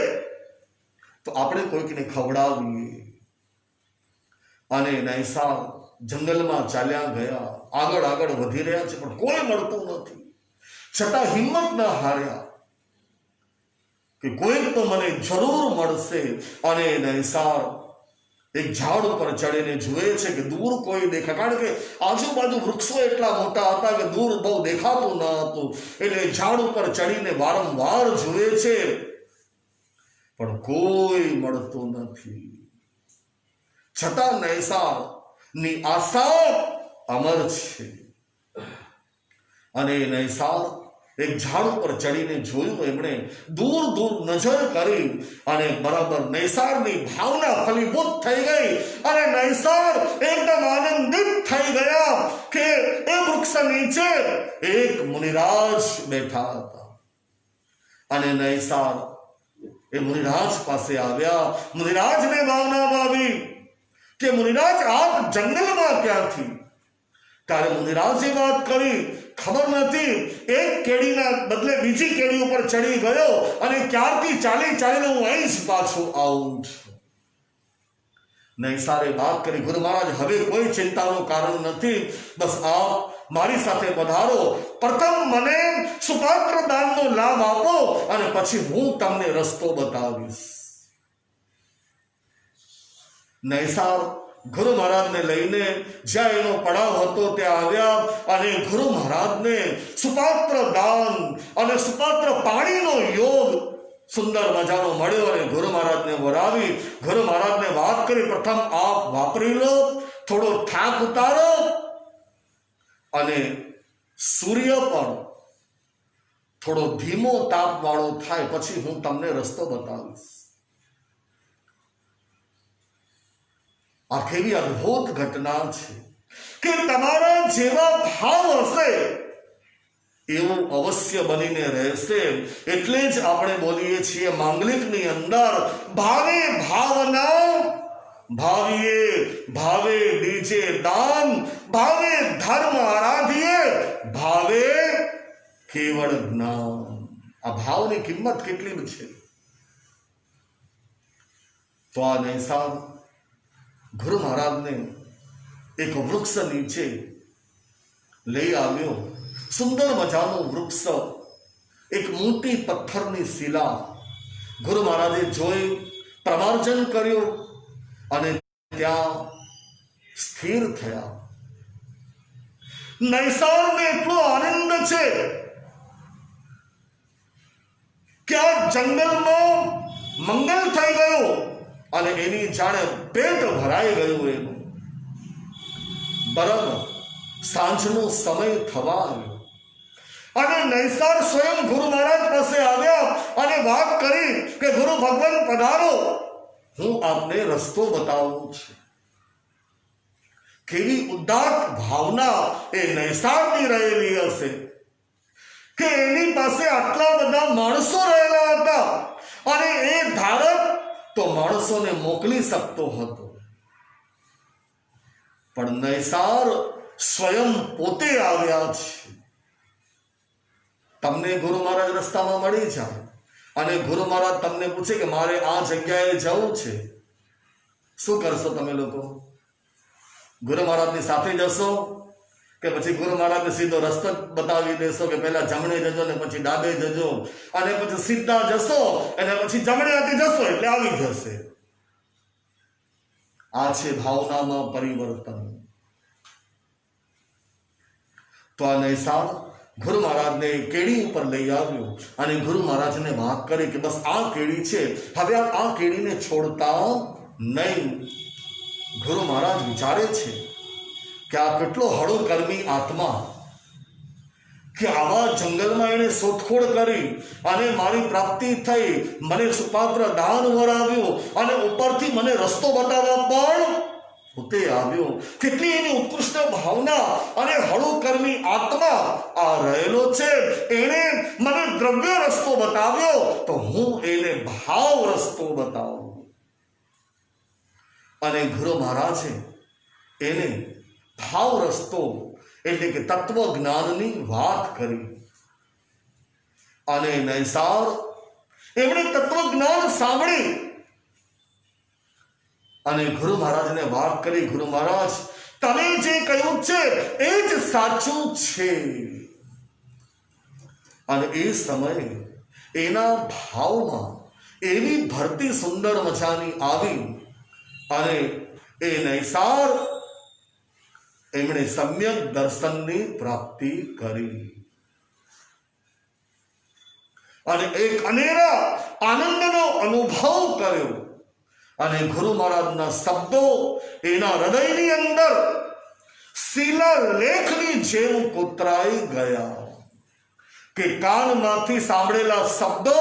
તો આપણે કોઈકને ખવડાવીએ. અને નૈસાર જંગલમાં ચાલ્યા ગયા, આગળ વધી રહ્યા છે, પણ કોઈ મળતું નથી. છતાં હિંમત ન હાર્યા કે કોઈક તો મને જરૂર મળશે. અને નૈસાર એક ઝાડ ઉપર ચડીને જુએ છે કે દૂર કોઈ દેખાય, કારણ કે આજુબાજુ વૃક્ષો એટલા મોટા હતા કે દૂર બહુ દેખાતું ન હતું. એટલે ઝાડ ઉપર ચડીને વારંવાર જુએ છે, પણ કોઈ મળતું નથી. છતાં નૈસારની આશા અમર છે. અને નૈસાર એક ઝાડ ઉપર ચડીને જોયું એમણે, દૂર દૂર નજર કરી અને બરાબર નૈસારની ભાવના ફલીભૂત થઈ ગઈ અને નૈસાર એકદમ આનંદિત થઈ ગયા કે એ વૃક્ષ નીચે એક મુનિરાજ બેઠા હતા અને નૈસાર એ મુનિરાજ પાસે આવ્યા. મુનિરાજને ભાવના આવી કે મુનિરાજ આપ જંગલમાં ક્યાંથી? ત્યારે મુનિરાજે વાત કરી, ખબર નથી, એક કેડીના બદલે બીજી કેડી ઉપર ચડી ગયો અને ક્યારથી ચાલી ચાલીને હું અહીં જ પાછો આવું છું. નૈસારે વાત કરી, ગુરુ મહારાજ હવે કોઈ ચિંતાનું કારણ નથી, બસ આપ મારી સાથે પધારો, પ્રથમ મને સુપાત્ર દાનનો લાભ આપો અને પછી હું તમને રસ્તો બતાવીશ. નૈસાર ગુરુ મહારાજને લઈને જ્યાં એનો પડાવ હતો ત્યાં આવ્યા અને ગુરુ મહારાજને સુપાત્ર દાન અને સુપાત્ર પાણીનો યોગ સુંદર મજાનો મળ્યો અને ગુરુ મહારાજને વરાવી ગુરુ મહારાજને વાત કરી, પ્રથમ આપ વાપરી લો, થોડો થાક ઉતારો અને સૂર્ય પણ થોડો ધીમો તાપ વાળો થાય પછી હું તમને રસ્તો બતાવીશ. આ કેવી અદ્ભુત ઘટના છે કે તમારા જેવા ભાવ હશે એવું અવશ્ય બનીને રહેશે. એટલે જ આપણે બોલીએ છીએ માંગલિકની અંદર, ભાવે ભાવના, ભાવીએ ભાવે દીજે દાન, ભાવે ધર્મ આરાધીએ, ભાવે કેવળ જ્ઞાન. આ ભાવની કિંમત કેટલી છે. તો આ નૈસાર ગુરુ મહારાજને એક વૃક્ષ નીચે લઈ આવ્યો. સુંદર મજાનું વૃક્ષ, એક મોટી પથ્થરની શિલા. ગુરુ મહારાજે જોઈ, પ્રમાર્જન કર્યું અને ત્યાં સ્થિર થયા. નૈસારને એટલો આનંદ છે કે આ જંગલમાં મંગલ થઈ ગયું અને એની જાણે પેટ ભરાઈ ગયું. એનું બરાબર સાંજનો સમય થવા આવ્યો અને નૈસાર સ્વયં ગુરુ મહારાજ પાસે આવ્યા અને વાત કરી કે ગુરુ ભગવાન પધારો, હું આપને રસ્તો બતાવું છું. કેવી ઉદાત્ત ભાવના એ નૈસારની રહેલી હશે કે એની પાસે આટલા બધા માણસો રહેલા હતા અને એ ધારક તો માણસોને મોકલી શકતો હતો, પણ નૈસાર સ્વયં પોતે આવ્યા છે. તમને ગુરુ મહારાજ રસ્તામાં મળી જાય અને ગુરુ મહારાજ તમને પૂછે કે મારે આ જગ્યાએ જવું છે, શું કરશો તમે લોકો? ગુરુ મહારાજની સાથે જશો કે પછી ગુરુ મહારાજને સીધો રસ્તો બતાવી દેશો કે પહેલા જમણે જજો ને પછી ડાબે જજો અને પછી સીધા જશો અને પછી જમણે હાથે જશો એટલે આવી જશે? આ છે ભાવનામાં પરિવર્તન. તો આ નૈસાર ગુરુ મહારાજને કેડી ઉપર લઈ આવ્યો અને ગુરુ મહારાજને વાત કરી કે બસ આ કેડી છે, હવે આ કેડીને છોડતા નહીં. ગુરુ મહારાજ વિચારે છે કે આ કેટલો હળુકર્મી આત્મા કે આવા જંગલમાં એને શોધખોળ કરી અને મારી પ્રાપ્તિ થઈ, મને સુપાત્ર દાન વરાવ્યું અને ઉપરથી મને રસ્તો બતાવવા પણ પોતે આવ્યો. કેટલી એની ઉત્કૃષ્ટ ભાવના અને હળુકર્મી આત્મા આ રહેલો છે. એને મને દ્રવ્ય રસ્તો બતાવ્યો તો હું એને ભાવ રસ્તો બતાવું. અને ગુરુ મહારાજે એને ભાવ રસ્તો એટલે કે તત્વ જ્ઞાનની વાત કરી અને નૈસાર એમણે તત્વ જ્ઞાન સાંભળી અને ગુરુ મહારાજને વાત કરી, ગુરુ મહારાજ તમે જે કહ્યું છે એ જ સાચું છે. અને એ સમયે એના ભાવમાં એવી ભરતી સુંદર મજાની આવી અને એ નૈસાર એમણે સમ્યક દર્શનની પ્રાપ્તિ કરી અને એક અનેરા આનંદનો અનુભવ કર્યો અને ગુરુ મહારાજના શબ્દો એના હૃદયની અંદર શિલા લેખની જેમ કોતરાઈ ગયા. કે કાનમાંથી સાંભળેલા શબ્દો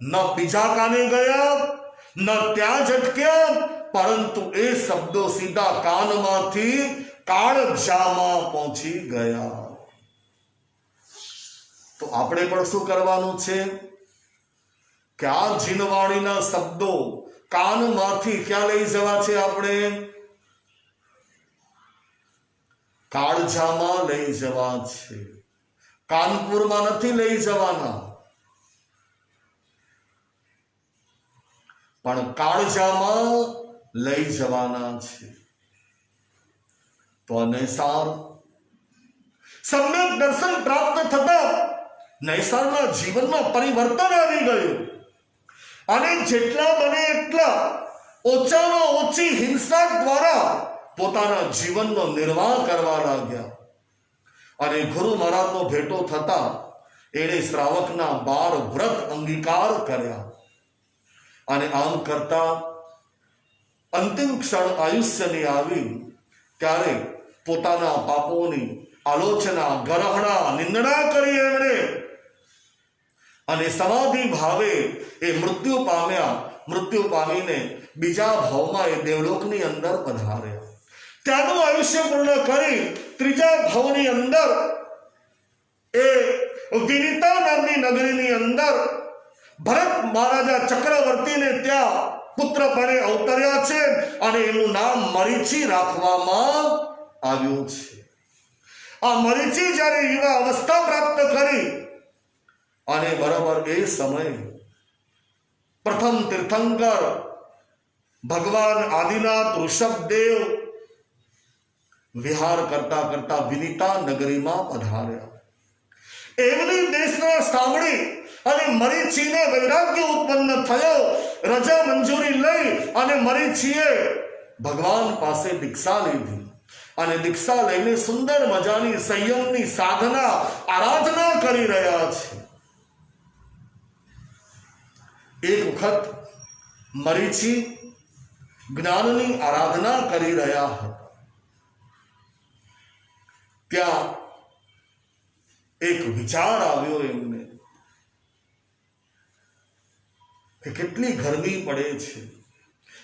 ન બીજા કાને ગયા, ન ત્યાં જ અટક્યા, પરંતુ એ શબ્દો સીધા કાનમાંથી કાળજામાં પહોંચી ગયા. તો આપણે પણ શું કરવાનું છે કે આ જીનવાણીના શબ્દો કાનમાંથી ક્યાં લઈ જવા છે? આપણે કાળજામાં લઈ જવા છે. કાનપુરમાં નથી લઈ જવાના, પણ કાળજામાં લઈ જવાના છે. તો નૈસાર સમ્યક દર્શન પ્રાપ્ત થતા નૈસારના જીવનમાં પરિવર્તન આવી ગયું અને જેટલા બને એટલા ઓછામાં ઓછી હિંસા દ્વારા પોતાના જીવનનો નિર્વાહ કરવા લાગ્યા. અને ગુરુ મહારાજનો ભેટો થતા એણે શ્રાવકના 12 વ્રત અંગીકાર કર્યા. અને આમ કરતા અંતિમ ક્ષણ આયુષ્યની આવી ત્યારે પોતાના પાપોની આલોચના, ગરહણા, નિંદણા કરી એમણે અને સમાધિ ભાવે એ મૃત્યુ પામ્યા. મૃત્યુ પામીને બીજા ભાવમાં એ દેવલોકની અંદર પધાર્યા. ત્યાંનું આયુષ્ય પૂર્ણ કરી ત્રીજા ભાવની અંદર એ વિનિતા નામની નગરીની અંદર ભરત મહારાજા ચક્રવર્તીને ત્યાં પુત્રપણે અવતર્યા છે અને એનું નામ મરીચી રાખવામાં આવ્યું છે. આ મરીચી જ્યારે યુવા અવસ્થા પ્રાપ્ત કરી અને બરાબર એ સમયે પ્રથમ તીર્થંકર ભગવાન આદિનાથ ઋષભદેવ વિહાર કરતા કરતા વિનિતા નગરીમાં પધાર્યા. એમની દેશના સાંભળી અને મરીચીને વૈરાગ્ય ઉત્પન્ન થયો. રજા મંજૂરી લઈ અને મરીચીએ ભગવાન પાસે દીક્ષા લીધી અને દીક્ષા લઈને સુંદર મજાની સંયમની સાધના, આરાધના કરી રહ્યા છે. એક વખત મરીચી જ્ઞાનની આરાધના કરી રહ્યા હતા. ત્યાં એક વિચાર આવ્યો એમને કે કેટલી ગરમી પડે છે,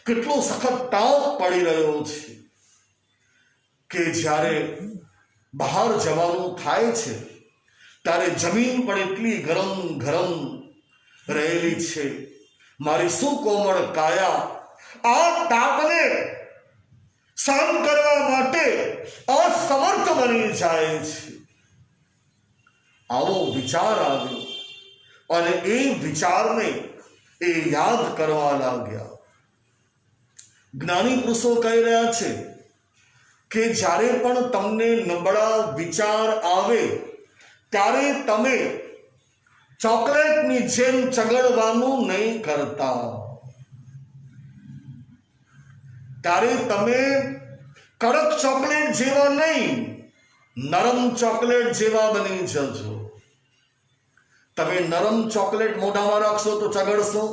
કેટલો સખત તાપ પડી રહ્યો છે કે જ્યારે બહાર જવાનું થાય છે ત્યારે જમીન પણ એટલી ગરમ ગરમ રહેલી છે. મારી શું કોમળ કાયા આ તાપને સહન કરવા માટે અસમર્થ બની જાય છે. આવો વિચાર આવ્યો અને એ વિચારને એ યાદ કરવા લાગ્યા. જ્ઞાની પુરુષો કહી રહ્યા છે કે જ્યારે પણ તમને નબળા વિચાર આવે ત્યારે તમે ચોકલેટની જેમ ચગડવાનું નહીં કરતા. ત્યારે તમે કડક ચોકલેટ જેવા નહીં, નરમ ચોકલેટ જેવા બની જજો. તમે નરમ ચોકલેટ મોઢામાં રાખશો તો ચગડશો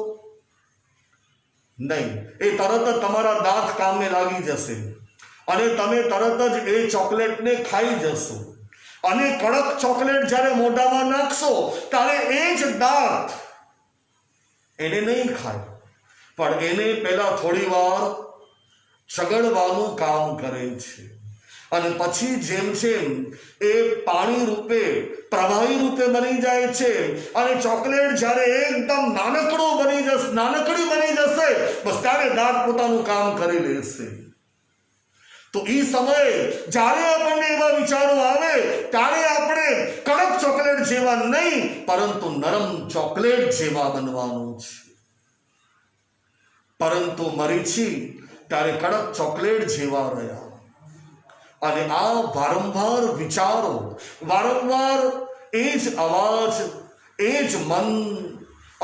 નહીં, એ તરત જ તમારા દાંત કામે લાગી જશે અને તમે તરત જ એ ચોકલેટને ખાઈ જશો. અને કડક ચોકલેટ જ્યારે મોઢામાં નાખશો ત્યારે એ જ દાંત એને નહીં ખાય, પણ એને પહેલા થોડી વાર ચગડવાનું કામ કરે છે. અને પછી જેમ જેમ એ પાણી રૂપે, પ્રવાહી રૂપે બની જાય છે અને ચોકલેટ જ્યારે એકદમ નાનકડી બની જશે બસ ત્યારે દાંત પોતાનું કામ કરી લેશે. તો એ સમયે જ્યારે આપણને એવા વિચારો આવે ત્યારે આપણે કડક ચોકલેટ જેવા નહીં પરંતુ નરમ ચોકલેટ જેવા બનવાનું છે. પરંતુ મરીચી ત્યારે કડક ચોકલેટ જેવા રહ્યા. અને આ વારંવાર વિચારો, વારંવાર એ જ અવાજ, એ જ મન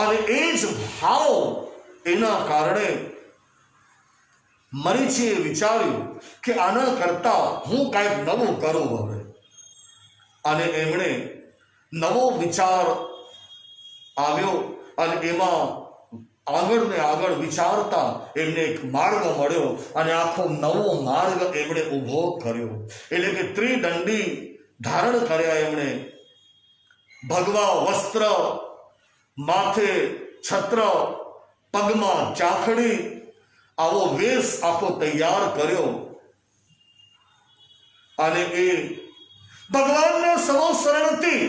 અને એ જ ભાવ, એના કારણે મરીચીએ વિચાર્યું કે આના કરતા હું કાંઈક નવું કરું હવે. અને એમણે નવો વિચાર આવ્યો અને એમાં આગળ ને આગળ વિચારતા એમને એક માર્ગ મળ્યો અને આખો નવો માર્ગ એમણે ઊભો કર્યો. એટલે કે ત્રિદંડી ધારણ કર્યા એમણે ભગવા વસ્ત્ર, માથે છત્ર, પગમાં ચાખડી, આવો વેશ આખો તૈયાર કર્યો અને એ ભગવાનના સમોસરણથી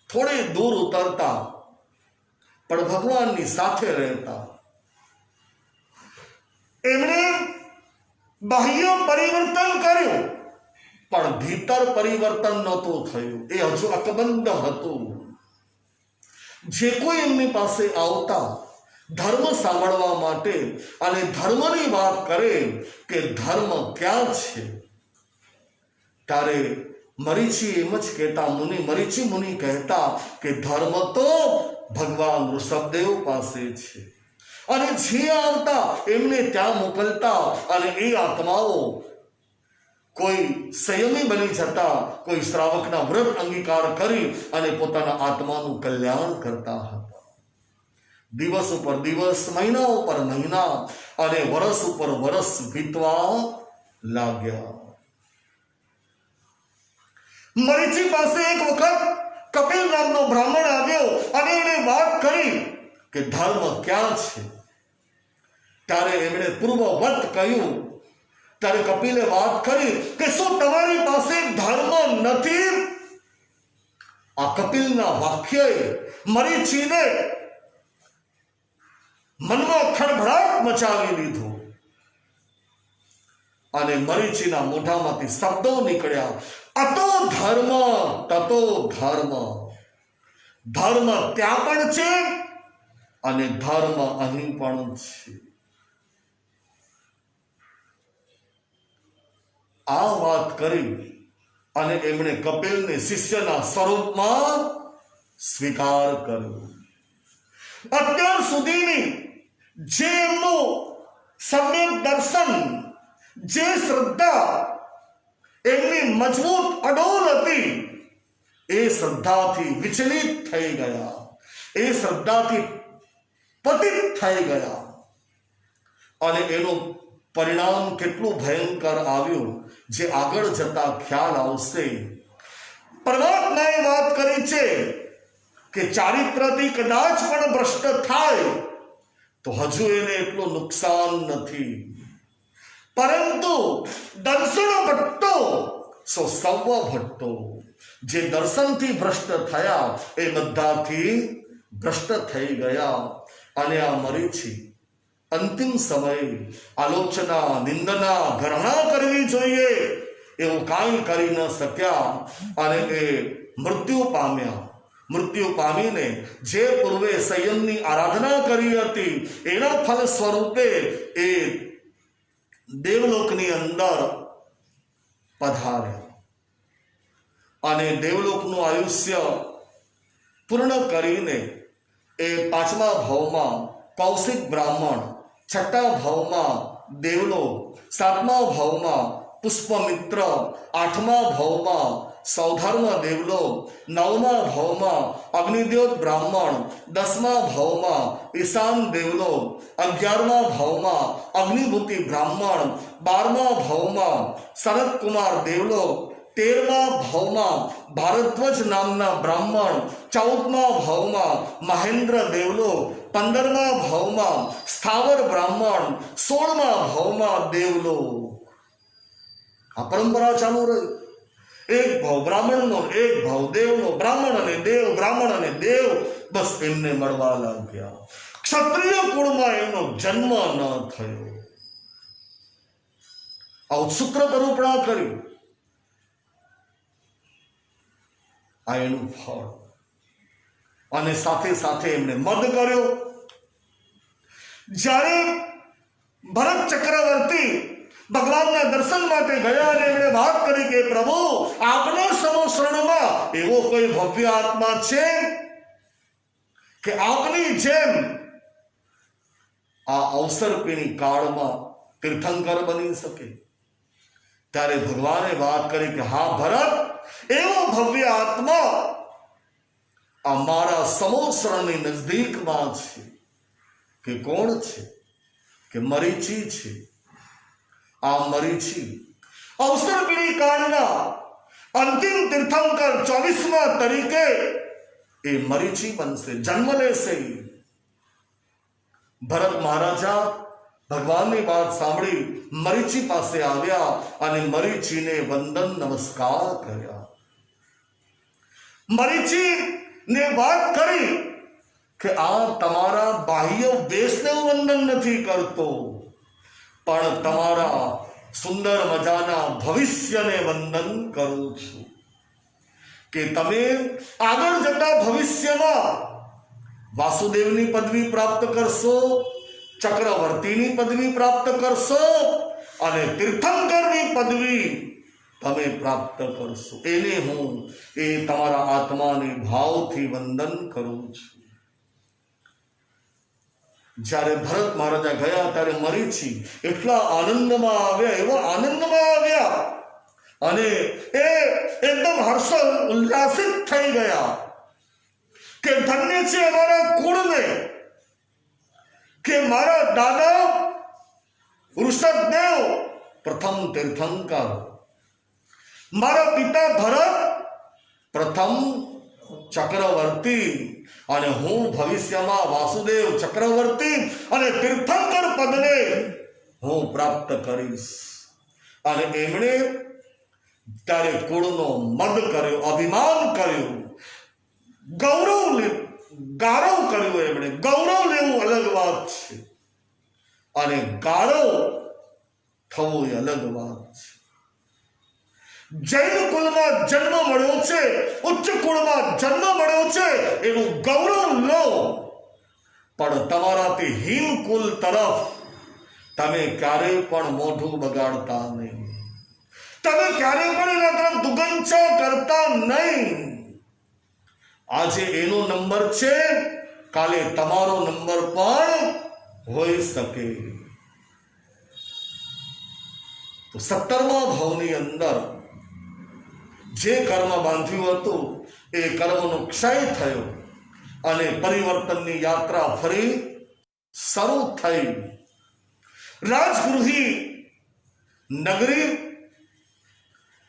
થોડે દૂર ઉતરતા પણ ભગવાનની સાથે રહેતા. એમણે બાહ્ય પરિવર્તન કર્યું પણ ભીતર પરિવર્તન નહોતું થયું. એ હજુ અકબંધ હતું. જે કોઈ એમની પાસે આવતા ધર્મ સાંભળવા માટે અને ધર્મની વાત કરે કે ધર્મ ક્યાં છે, ત્યારે મરીચી એમ જ કહેતા, મરીચી મુનિ કહેતા કે ધર્મ તો ભગવાન ઋષભદેવ પાસે છે. અને જે આવતા એમને ત્યાં મોકલતા અને એ આત્માઓ કોઈ સંયમી બની જતા, કોઈ શ્રાવકના વ્રત અંગીકાર કરી અને પોતાના આત્માનું કલ્યાણ કરતા હતા. દિવસ ઉપર દિવસ, મહિના ઉપર મહિના અને વર્ષ ઉપર વર્ષ વીતવા લાગ્યા. મરીચી પાસે એક વખત કપિલ નામનો બ્રાહ્મણ આવ્યો અને એણે વાત કરી કે ધર્મ ક્યાં છે. ત્યારે એમણે પૂર્વવત કહ્યું. ત્યારે કપિલે વાત કરી કે શું તમારી પાસે ધર્મ નથી? આ કપિલના વાક્યએ મરીચીને મનમાં ખળભળાટ મચાવી લીધો અને મરીચીના મોઢામાંથી શબ્દો નીકળ્યા, અતો ધર્મ તતો ધર્મ. ધર્મ ત્યાં પણ છે અને ધર્મ અહીં પણ છે. આ વાત કરી અને એમણે કપિલને શિષ્યના સ્વરૂપમાં સ્વીકાર કર્યો. અત્યાર સુધીની જે એમનું સમ્યક દર્શન, જે શ્રદ્ધા એમની મજબૂત અડોલ હતી, એ શ્રદ્ધાથી વિચલિત થઈ ગયા, એ શ્રદ્ધાથી પતિત થઈ ગયા અને એનું પરિણામ કેટલું ભયંકર આવ્યું જે આગળ જતા ખ્યાલ આવશે. પરમાત્માએ વાત કરી છે કે ચારિત્રથી કદાચ પણ ભ્રષ્ટ થાય તો હજુ એને એટલું નુકસાન નથી, પરંતુ દર્શન ભટ્ટો સો સૌ ભટ્ટો. જે દર્શનથી ભ્રષ્ટ થયા એ બધાથી ભ્રષ્ટ થઈ ગયા. અને આ મરીચી અંતિમ સમયે આલોચના, નિંદના, ઘરણા કરવી જોઈએ એવું કાંઈ કરી ન શક્યા અને એ મૃત્યુ પામ્યા. મૃત્યુ પામીને જે પૂર્વે સંયમની આરાધના કરી હતી એના ફલ સ્વરૂપે એ દેવલોકની અંદર પધાર્યા અને દેવલોકનું આયુષ્ય પૂર્ણ કરીને એ 5મા ભાવમાં કૌશિક બ્રાહ્મણ, 6ઠ્ઠા ભાવમાં દેવલોક, 7મા ભાવમાં પુષ્પમિત્ર, 8મા ભાવમાં સૌધર્મ દેવલોક, 9મા ભાવમાં અગ્નિદ્યોત બ્રાહ્મણ, 10મા ભાવમાં ઈશાન દેવલોક, 11મા ભાવમાં અગ્નિભૂતિ બ્રાહ્મણ, 12મા ભાવમાં શરદકુમાર દેવલોક, 13મા ભાવમાં ભારદ્વાજ નામના બ્રાહ્મણ, 14મા ભાવમાં મહેન્દ્ર દેવલોક, 15મા ભાવમાં સ્થાવર બ્રાહ્મણ, 16મા ભાવમાં દેવલોક. આ પરંપરા ચાલુ રહી. એક ભાવ બ્રાહ્મણનો, એક ભાવ દેવનો, બ્રાહ્મણ અને દેવ, બ્રાહ્મણ અને દેવ બસ એમને મળવા લાગ્યા. ક્ષત્રિય કુળમાં એમનો જન્મ ન થયો. આ ઉત્સુક્ર તરૂપણા કર્યું. આ એનું ફળ. અને સાથે સાથે એમણે મદ કર્યો. જ્યારે ભરત ચક્રવર્તી ભગવાનના દર્શન માટે ગયા અને એમણે વાત કરી કે પ્રભુ આપના સમોશરણમાં એવો કોઈ ભવ્ય આત્મા છે કે આપની જેમ આ અવસરપીણી કાળમાં તીર્થંકર બની શકે? ત્યારે ભગવાને વાત કરી કે હા ભરત, એવો ભવ્ય આત્મા આ મારા સમોશરણની નજદીકમાં છે. કે કોણ છે? કે મરીચી છે. આ મરીચી અવસરપીણી કાળના અંતિમ તીર્થંકર 24મા તરીકે એ મરીચી બનશે, જન્મ લેશે. ભરત મહારાજા ભગવાનની વાત સાંભળી મરીચી પાસે આવ્યા અને મરીચીને વંદન નમસ્કાર કર્યા. મરીચીને વાત કરી કે આ તમારા બાહ્ય વેશને હું વંદન નથી કરતો, પણ તમારા સુંદર મજાના ભવિષ્યને વંદન કરું છું. કે તમે આગળ જતા ભવિષ્યમાં વાસુદેવની પદવી પ્રાપ્ત કરશો, ચક્રવર્તીની પદવી પ્રાપ્ત કરશો અને તીર્થંકરની પદવી તમે પ્રાપ્ત કરશો. એને હું એ તમારા આત્માને ભાવથી વંદન કરું છું. જ્યારે ભરત મહારાજા ગયા ત્યારે મરીચી એટલા આનંદમાં આવ્યા, એવા આનંદમાં આવ્યા અને એ એકદમ હર્ષ ઉલ્લાસિત થઈ ગયા કે ધન્ય છે અમારા કુળને કે મારા દાદા ઋષભદેવ પ્રથમ તીર્થંકર, મારા પિતા ભરત પ્રથમ ચક્રવર્તી અને હું ભવિષ્યમાં વાસુદેવ ચક્રવર્તી અને તીર્થંકર પદને હું પ્રાપ્ત કરીશ. અને એમણે ત્યારે કુળનો મદ કર્યો, અભિમાન કર્યું, ગૌરવ કર્યું. એમણે ગૌરવ લેવું અલગ વાત છે અને ગાળો થવું એ અલગ વાત છે. જૈન કુળમાં જન્મ મળ્યો છે, ઉચ્ચ કુળમાં જન્મ મળ્યો છે, એનું ગૌરવ લો, પણ તમારાથી હીન કુલ તરફ તમે ક્યારેય પણ મોઢું બગાડતા નહીં, તમે ક્યારેય પણ એના તરફ દુગંચા કરતા નહીં. આજે એનો નંબર છે, કાલે તમારો નંબર પણ હોઈ શકે. તો 17મા ભાવની અંદર જે કર્મ બાંધ્યું હતું એ કર્મનો ક્ષય થયો અને પરિવર્તનની યાત્રા ફરી શરૂ થઈ. રાજગૃહી નગરી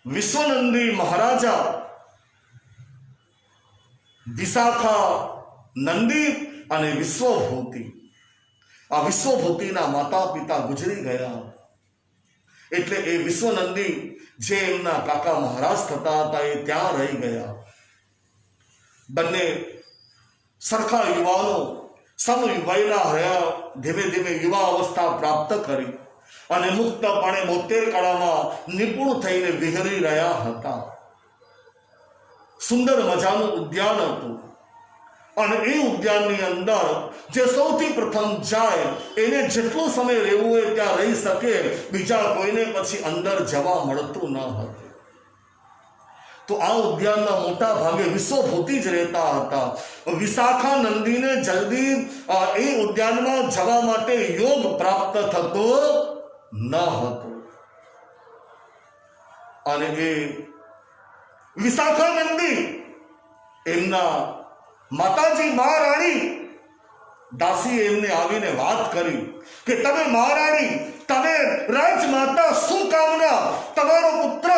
વિશ્વનંદી મહારાજા વિશાખા નંદી અને વિશ્વભૂતિ, આ વિશ્વભૂતિના માતા પિતા ગુજરી ગયા. એટલે એ વિશ્વનંદી જે એમના કાકા મહારાજ થતા હતા એ ત્યાં રહી ગયા. બંને સરખા યુવાનો સમવયના રહ્યા, ધીમે ધીમે યુવા અવસ્થા પ્રાપ્ત કરી અને મુક્તપણે 72 કળામાં નિપુણ થઈને વિહરી રહ્યા હતા. સુંદર મજાનું ઉદ્યાન હતું અને એ ઉદ્યાનની અંદર જે સૌથી પ્રથમ જાય એને જેટલો સમય રહેવું હોય ત્યાં રહી શકે, બીજા કોઈને પછી અંદર જવા મળતું ન હતું. તો આ ઉદ્યાનના મોટા ભાગે વિશ્વભૂતિ જ રહેતા હતા. વિશાખા નંદીને જલ્દી એ ઉદ્યાનમાં જવા માટે યોગ પ્રાપ્ત થતો ન હતો અને એ વિશાખા નંદી એમના માતાજી મહારાણી દાસીએ એમને આવીને વાત કરી કે તમે મહારાણી, તમે રાજમાતા, શું કામના તમારો પુત્ર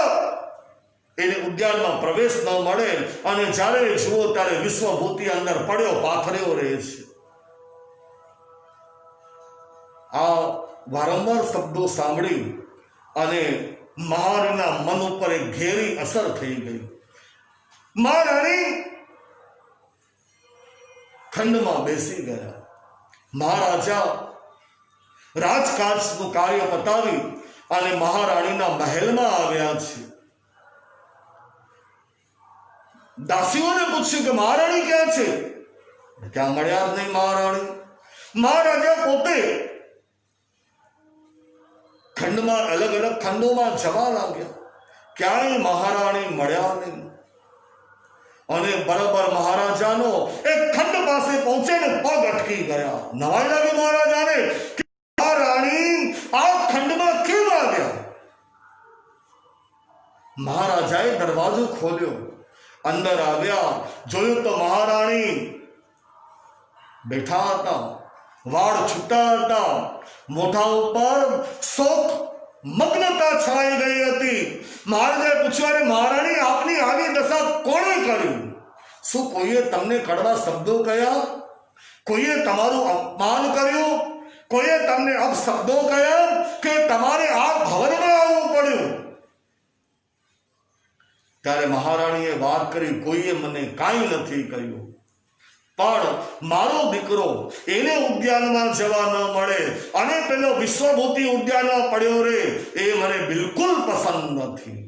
એને ઉદ્યાનમાં પ્રવેશ ન મળે અને જ્યારે જુઓ ત્યારે વિશ્વભૂતિ અંદર પડ્યો પાથર્યો રહે છે. આ વારંવાર શબ્દો સાંભળી અને મહારાણીના મન ઉપર એક ઘેરી અસર થઈ ગઈ. મહારાણી ખંડમાં બેસી ગયા. મહારાજા રાજકાજનું કાર્ય પતાવી અને મહારાણીના મહેલમાં આવ્યા છે. દાસીઓને પૂછ્યું કે મહારાણી ક્યાં છે? ક્યાં મળ્યા જ નહીં મહારાણી. મહારાજા પોતે ખંડમાં અલગ અલગ ખંડોમાં જવા લાગ્યા, ક્યાંય મહારાણી મળ્યા નહીં. અને બરાબર મહારાજાનો એક ખંડ પાસે પહોંચે ને પગ અટકી ગયા. નવાઈ લાગી મહારાજાને કે મહારાણી આ ખંડમાં કેમ આવ્યા? મહારાજાએ દરવાજો ખોલ્યો, અંદર આવ્યા, જોયું તો મહારાણી બેઠા હતા, વાળ છૂટા હતા, મોઢા ઉપર શોક મગ્નતા છવાઈ ગઈ હતી. મહારાજાએ પૂછ્યું, અરે મહારાણી, આપની આવી દશા કોણે કર્યું? શું કોઈએ તમને કડવા શબ્દો કહ્યા? કોઈએ તમારું અપમાન કર્યું? કોઈએ તમને અપશબ્દો કહ્યા કે તમારે આ ભવનમાં આવવું પડ્યું? ત્યારે મહારાણીએ વાત કરી, કોઈએ મને કાંઈ નથી કહ્યું, પણ મારો દીકરો એને ઉદ્યાનમાં જવા ન મળે અને પેલો વિશ્વભૂતિ ઉદ્યાનમાં પડ્યો રે એ મને બિલકુલ પસંદ નથી.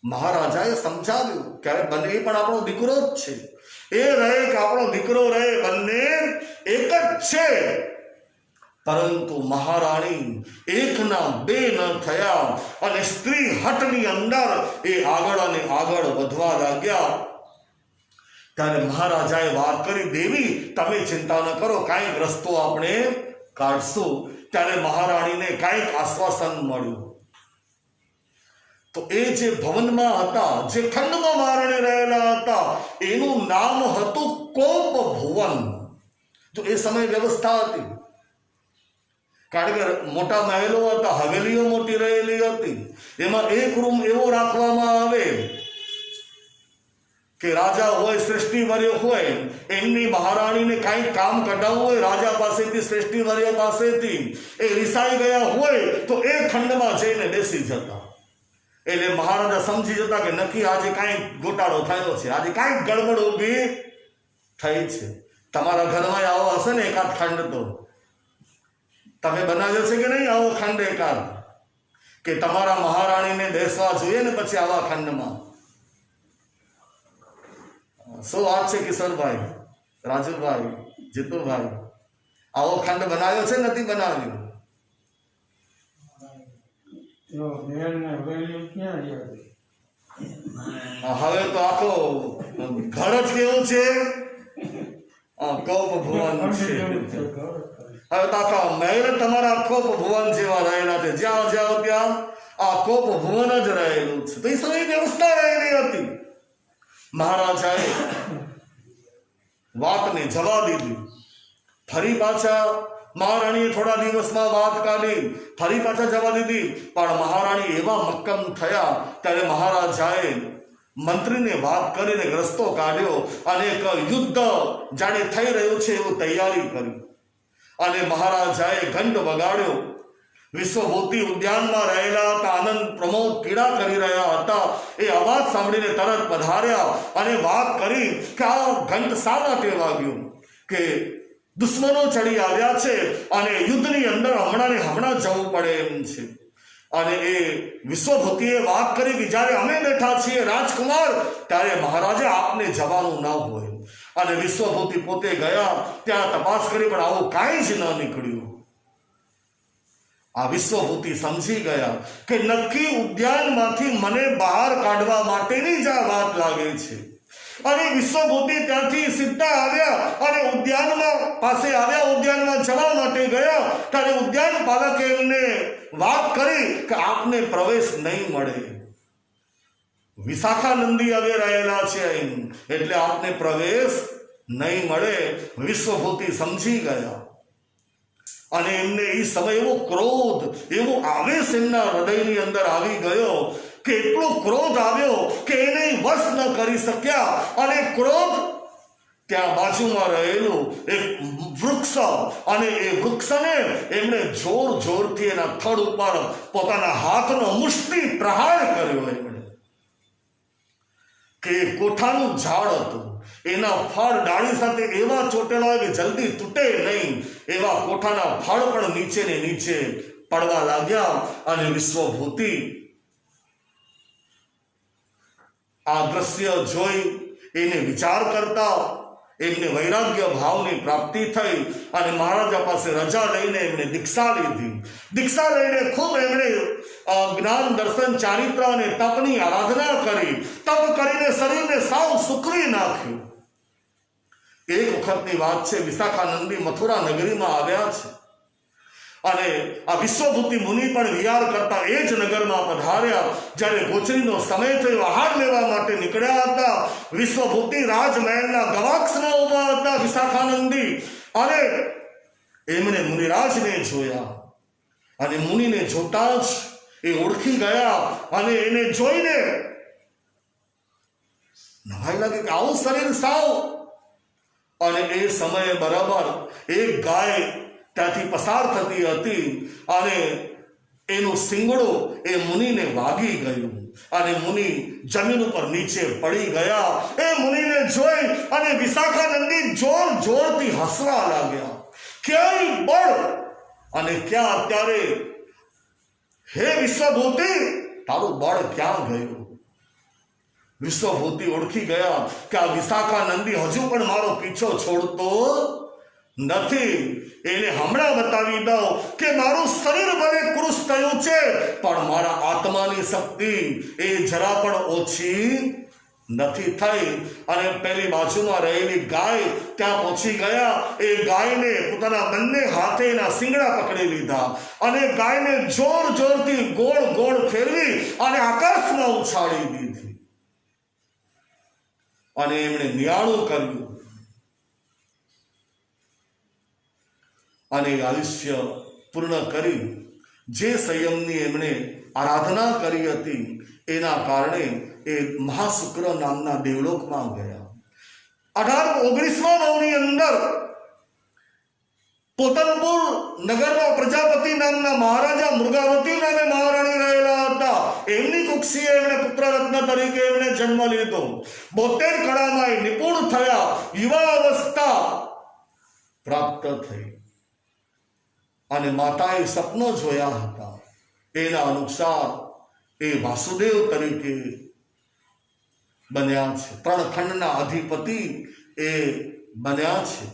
મહારાજાએ સમજાવ્યું કે બંને એ પણ આપણો દીકરો જ છે, એ રહે કે આપણો દીકરો રહે, બંને એક જ છે. પરંતુ મહારાણી એકના બે ન થયા અને સ્ત્રી હટની અંદર એ આગળ અને આગળ વધવા લાગ્યા. ત્યારે મહારાજાએ વાત કરી, દેવી તમે ચિંતા ન કરો, કાંઈક રસ્તો આપણે કાઢશું. ત્યારે મહારાણીને કાંઈક આશ્વાસન મળ્યું. તો એ જે ભવનમાં હતા, જે ખંડમાં મહારાણી રહેલા હતા, એનું નામ હતું કોપ ભુવન. જો એ સમય વ્યવસ્થા હતી, કારણ કે મોટા મહેલો હતા, હવેલીઓ મોટી રહેલી હતી. એમાં એક રૂમ એવો રાખવામાં આવે કે રાજા હોય, શ્રેષ્ઠીવર્ય હોય, એમની મહારાણીને કાંઈ કામ કઢાવવું હોય રાજા પાસેથી, શ્રેષ્ઠીવર્ય પાસેથી, એ રિસાઈ ગયા હોય તો એ ખંડમાં જઈને બેસી જતા. એટલે મહારાજા સમજી જતા કે નક્કી આજે કાંઈ ગોટાળો થયો છે, આજે કાંઈક ગડબડ ઊભી થઈ છે. તમારા ઘરમાં આવો હશે ને એકાદ ખંડ, તો તમે બનાવ્યો છે કે નહીં આવો ખંડ એકાદ, કે તમારા મહારાણીને બેસવા જોઈએ ને પછી આવા ખંડમાં? શું વાત છે કિશોરભાઈ, રાજુભાઈ, જીતુભાઈ? આવો ખંડ બનાવ્યો છે નથી બનાવ્યો? હવે તો આખો ઘર જ કેવું છે, કોપ ભુવન છે. હવે તો આખા મહેલ તમારા કોપ ભુવન જેવા રહેલા છે, જ્યાં જાઓ ત્યાં આ કોપ ભુવન જ રહેલું છે. તો એ સમય વ્યવસ્થા રહેલી હતી. મહારાજાએ વાતને જવા દીધી. ફરી પાછા મહારાણીએ થોડા દિવસમાં વાત કાઢી, ફરી પાછા જવા દીધી. પણ મહારાણી એવા મક્કમ થયા, ત્યારે મહારાજાએ મંત્રીને વાત કરીને રસ્તો કાઢ્યો અને એક યુદ્ધ જાણે થઈ રહ્યું છે એવું તૈયારી કરી. અને મહારાજાએ ઘંટ વગાડ્યો. વિશ્વભૂતિ ઉદ્યાનમાં રહેલા હતા, આનંદ પ્રમોદ પીડા કરી રહ્યા હતા. એ અવાજ સાંભળીને તરત પધાર્યા અને વાત કરી કે આ ઘંટ શા માટે વાગ્યું, કે દુશ્મનો ચડી આવ્યા છે અને યુદ્ધની અંદર હમણાં જવું પડે એમ છે. અને એ વિશ્વભૂતિએ વાત કરી કે જ્યારે અમે બેઠા છીએ રાજકુમાર, ત્યારે મહારાજે આપને જવાનું ન હોય. અને વિશ્વભૂતિ પોતે ગયા, ત્યાં તપાસ કરી, પણ આવું કાંઈ જ ન નીકળ્યું. આ વિશ્વભૂતિ સમજી ગયા કે નક્કી ઉદ્યાનમાંથી મને બહાર કાઢવા માટેની જ આ વાત લાગે છે. અને વિશ્વભૂતિ ત્યાંથી સીધા આવ્યા અને ઉદ્યાનમાં પાસે આવ્યા, ઉદ્યાનમાં જવા માટે ગયા. ત્યારે ઉદ્યાન પાલકે એમને વાત કરી કે આપને પ્રવેશ નહીં મળે, વિશાખાનંદી હવે રહેલા છે અહીં, એટલે આપને પ્રવેશ નહીં મળે. વિશ્વભૂતિ સમજી ગયા અને એમને એ સમય એવો ક્રોધ, એવો આવેશ એમના હૃદયની અંદર આવી ગયો કે એટલો ક્રોધ આવ્યો કે એને વશ ન કરી શક્યા. અને ક્રોધ ત્યાં બાજુમાં રહેલું એક વૃક્ષ, અને એ વૃક્ષને એમણે જોર જોરથી એના થડ ઉપર પોતાના હાથનો મુષ્ટિ પ્રહાર કર્યો. એમણે કે કોઠાનું ઝાડ હતું, એના ફળ ડાળી સાથે એવા ચોટેલા હોય કે જલ્દી તૂટે નહીં, એવા કોઠાના ફળ પણ નીચે ને નીચે પડવા લાગ્યા. અને વિશ્વભૂતિ આ દ્રશ્ય જોઈ એને વિચાર કરતા એમને વૈરાગ્ય ભાવની પ્રાપ્તિ થઈ અને મહારાજા પાસે રજા લઈને એમણે દીક્ષા લીધી. દીક્ષા લઈને ખૂબ એમણે જ્ઞાન, દર્શન, ચારિત્ર અને તપની આરાધના કરી. તપ કરીને શરીરને સાવ સૂકવી નાખ્યું. એક વખતની વાત છે, વિશાખાનંદી મથુરા નગરીમાં આવ્યા છે અને આ વિશ્વભૂતિ મુનિ પણ વિહાર કરતા એ જ નગરમાં પધાર્યા. જ્યારે ગોચરીનો સમય થયો, આહાર લેવા માટે નીકળ્યા હતા. વિશ્વભૂતિ રાજમહેલના ગવાક્ષમાં ઉભા હતા વિશાખાનંદી, અને એમણે મુનિરાજને જોયા. અને મુનિને જોતા જ એ ઓળખી ગયા અને એને જોઈને નવાઈ લાગે કે આવું શરીર સાવ. અને એ સમયે બરાબર એક ગાય ત્યાંથી પસાર થતી હતી અને એનું શિંગડું એ મુનિને વાગી ગયું અને મુનિ જમીન ઉપર નીચે પડી ગયા. એ મુનિને જોઈ અને વિશાખાનંદી જોર જોરથી હસવા લાગ્યા. ક્યાંય બળ અને ક્યાં અત્યારે હે વિશ્વભૂતિ તારું બળ ક્યાં ગયું? વિશ્વભૂતિ ઓળખી ગયા કે આ વિશાખાનંદી હજુ પણ મારો પીછો છોડતો નથી. એને હમણાં બતાવી દઉં કે મારું શરીર ભલે કૃશ થયું છે પણ મારા આત્માની શક્તિ એ જરા પણ ઓછી નથી થઈ. અને પેલી બાજુમાં રહેલી ગાય ત્યાં પહોંચી ગયા. એ ગાયને પોતાના બંને હાથે એના શિંગડા પકડી લીધા અને ગાયને જોર જોરથી ગોળ ગોળ ફેરવી અને આકાશમાં ઉછાળી દીધી અને એમણે નિયાળું કર્યું અને આયુષ્ય પૂર્ણ કરી જે સંયમની એમણે આરાધના કરી હતી એના કારણે એ મહાશુક્ર નામના દેવલોકમાં ગયા. 1819 ભાવની અંદર પોતનપુર નગરમાં પ્રજાપતિ નામના મહારાજા મૃગાવતી નામે મહારાણી રહેલા હતા. એમની કુક્ષીએ એમણે પુત્રરત્ન તરીકે એમણે જન્મ લીધો. 72 કળામાં નિપુણ થયા. યુવા અવસ્થા પ્રાપ્ત થઈ અને માતાએ સપનો જોયા હતા. એના અનુસાર એ વાસુદેવ તરીકે બન્યા છે. 3 ખંડના અધિપતિ એ બન્યા છે.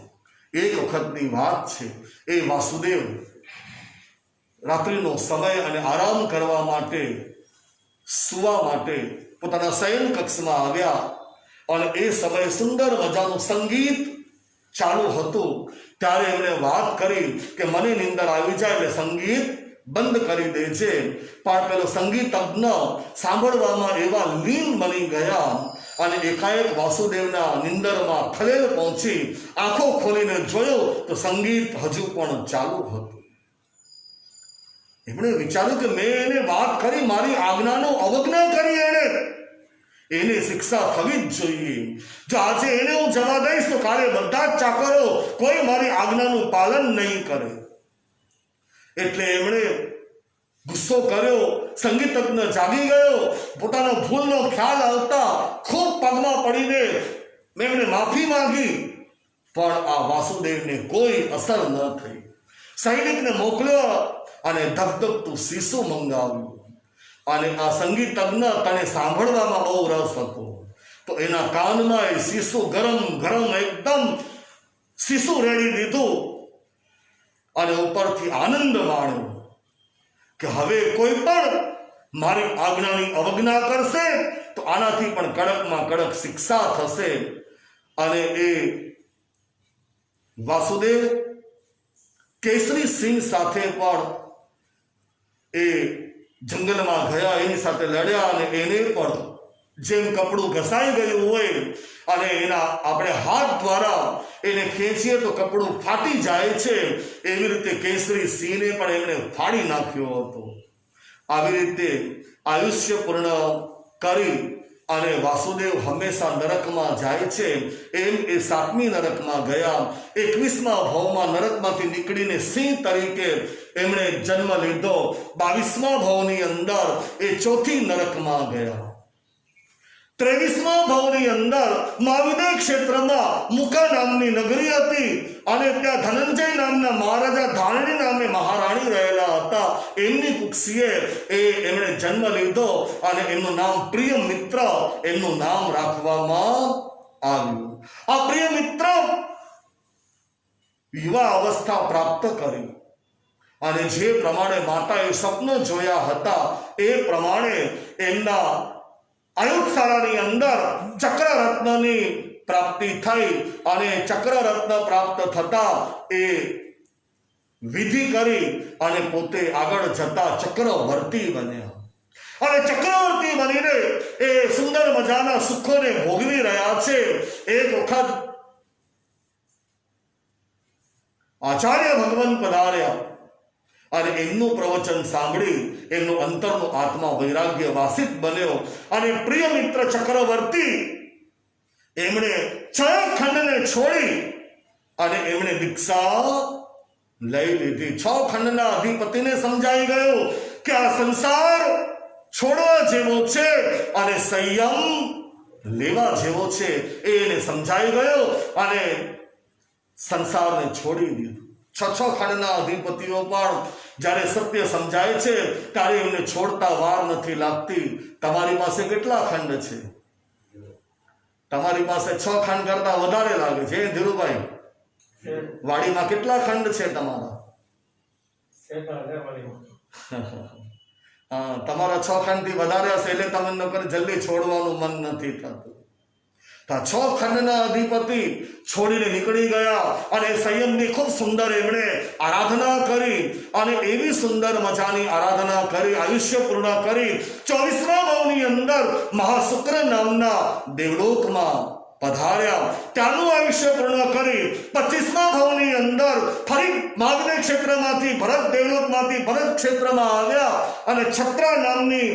એક વખતની વાત છે. એ વાસુદેવ રાત્રિનો સમય અને આરામ કરવા માટે સુવા માટે પોતાના શયન કક્ષમાં આવ્યા અને એ સમયે સુંદર મજાનું સંગીત ચાલુ હતું. ત્યારે એમણે વાત કરી કે મને નિંદર આવી જાય એટલે સંગીત બંધ કરી દે છે. પણ પેલો સંગીતજ્ઞ સાંભળવામાં એવા લીન બની ગયા અને એકાએક વાસુદેવના નિંદરમાં ખલેલ પહોંચી આંખો ખોલીને જોયો તો સંગીત હજુ પણ ચાલુ હતું. એમણે વિચાર્યું કે મેં એને વાત કરી, મારી આજ્ઞાનો અવજ્ઞા કરી, એને શિક્ષા થવી જ જોઈએ. જો આજે એને હું જવા દઈશ તો કાલે બધા જ ચાકરો કોઈ મારી આજ્ઞાનું પાલન નહીં કરે. એટલે એમણે ગુસ્સો કર્યો. સંગીતજ્ઞ જાગી ગયો. પોતાનો ભૂલનો ખ્યાલ આવતા ખૂબ પગમાં પડીને એમણે માફી માંગી પણ આ વાસુદેવને કોઈ અસર ન થઈ. સૈનિકને મોકલ્યો અને ધગધગતું શીશો મંગાવ્યું અને આ સંગીતજ્ઞ તને સાંભળવામાં બહુ રસ હતો તો એના કાનમાં એ શીશો ગરમ ગરમ એકદમ શીશો રેડી દીધું અને ઉપરથી આનંદ માણ્યો કે હવે કોઈ પણ મારી આજ્ઞાની અવજ્ઞા કરશે તો આનાથી પણ કડકમાં કડક શિક્ષા થશે. અને એ વાસુદેવ કેસરી સિંહ સાથે પણ એ જંગલમાં ગયા, એની સાથે લડ્યા અને એને પણ જેમ કપડું ઘસાઈ ગયું હોય અને એના આપણે હાથ દ્વારા એને ખેંચીએ તો કપડું ફાટી જાય છે એવી રીતે કેસરી સિંહને પણ એમણે ફાડી નાખ્યો હતો. આવી રીતે આયુષ્ય પૂર્ણ કરી અને વાસુદેવ હંમેશા નરકમાં જાય છે. એમ એ 7મી નરકમાં ગયા. 21મા ભાવમાં નરકમાંથી નીકળીને સિંહ તરીકે એમણે જન્મ લીધો. 22મા ભાવની અંદર એ 4થી નરકમાં ગયા. 23મા ભાવની અંદર મહાવિદય ક્ષેત્રમાં મુકા નામની નગરી હતી અને ત્યાં ધનંજય નામના મહારાજા ધારણી નામે મહારાણી રહેલા હતા. એમની કુક્ષીએ એમણે જન્મ લીધો અને એમનું નામ પ્રિય મિત્ર એમનું નામ રાખવામાં આવ્યું. આ પ્રિય મિત્ર યુવા અવસ્થા પ્રાપ્ત કરી અને જે પ્રમાણે માતાએ સ્વપ્ન જોયા હતા એ પ્રમાણે એમના આયુર્શાળાની અંદર ચક્રરત્નની પ્રાપ્તિ થઈ અને ચક્રરત્ન પ્રાપ્ત થતા એ વિધિ કરી અને પોતે આગળ જતા ચક્રવર્તી બન્યા અને ચક્રવર્તી બનીને એ સુંદર મજાના સુખોને ભોગવી રહ્યા છે. એક વખત આચાર્ય ભગવાન પધાર્યા અને એમનું પ્રવચન સાંભળી એમનું અંતરનો આત્મા વૈરાગ્ય વાસિત બન્યો અને પ્રિય મિત્ર ચક્રવર્તી એમણે 6 ખંડને છોડી અને એમણે દીક્ષા લઈ લીધી. 6 ખંડના અધિપતિને સમજાઈ ગયું કે આ સંસાર છોડવા જેવો છે અને સંયમ લેવા જેવો છે. એને સમજાઈ ગયો અને સંસારને છોડી દીધું. 6 ખંડના અધિપતિઓ પણ જ્યારે સત્ય સમજાય છે ત્યારે એમને છોડતા વાર નથી લાગતી. તમારી પાસે કેટલા ખંડ છે? તમારી પાસે 6 ખંડ કરતા વધારે લાગે છે ધીરુભાઈ? વાડીમાં કેટલા ખંડ છે તમારા? તમારા 6 ખંડથી વધારે હશે એટલે તમને નકર જલ્દી છોડવાનું મન નથી થતું. 6 ખંડના અધિપતિ છોડીને નીકળી ગયા અને સંયમની ખૂબ સુંદર એમણે આરાધના કરી અને એવી સુંદર મજાની આરાધના કરી, આયુષ્ય પૂર્ણ કરી. 24મા ભાવની અંદર મહાશુક્ર નામના દેવલોકમાં પધાર્યા. ત્યાંનું આયુષ્ય પૂર્ણ કરી 25મા ભાવની અંદર ફરી માગ્ને ક્ષેત્રમાંથી ભરત દેવલોકમાંથી ભરત ક્ષેત્રમાં આવ્યા અને છત્રા નામની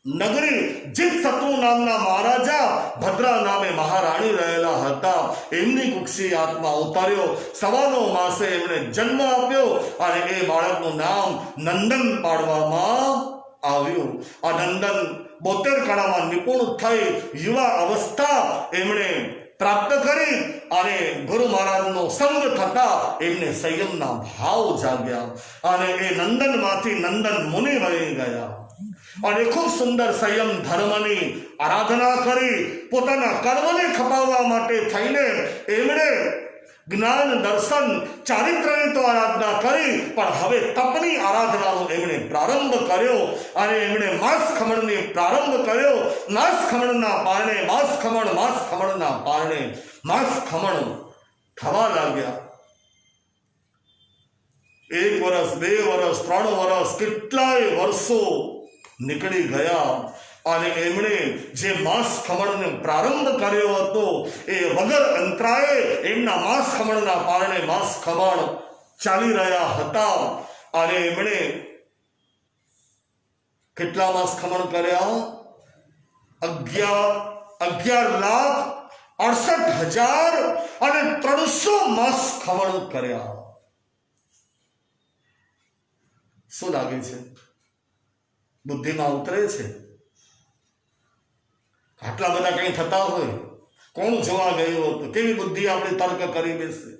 નગરી જીત શત્રુ નામના મહારાજા ભદ્રા નામે મહારાણી રહેલા હતા. એમની કુક્ષી આત્મા ઉતાર્યો. 9 માસે એમણે જન્મ આપ્યો અને એ બાળકનું નામ નંદન પાડવામાં આવ્યું. આ નંદન 72 કળામાં નિપુણ થઈ યુવા અવસ્થા એમણે પ્રાપ્ત કરી અને ગુરુ મહારાજનો સંગ થતા એમને સંયમના ભાવ જાગ્યા અને એ નંદનમાંથી નંદન મુનિ બની ગયા અને ખૂબ સુંદર સંયમ ધર્મની આરાધના કરી. પોતાના કર્મને ખપાવવા માટે થઈને એમણે જ્ઞાન દર્શન ચારિત્ર્યની તો આરાધના કરી પણ હવે તપની આરાધનાનો એમણે પ્રારંભ કર્યો અને એમણે માસ ખમણને પ્રારંભ કર્યો. માસ ખમણના પારણે માસ ખમણના પારણે માસ ખમણ થવા લાગ્યા. 1 વર્ષ 2 વર્ષ 3 વર્ષ કેટલાય વર્ષો નીકળી ગયા અને એમણે જે માસ ખમણનો પ્રારંભ કર્યો હતો એ વગર અંતરાએ એમના માસ ખમણના પારણે માસ ખમણ ચાલી રહ્યા હતા અને એમણે કેટલા માસ ખમણ કર્યા? 11,68,300 માસ ખમણ કર્યા. શું લાગે છે? બુદ્ધિમાં ઉતરે છે? આટલા બધા કંઈ થતા હોય કોણ જોવા ગયું હતું? કેવી બુદ્ધિ આપણે તર્ક કરી બેસે?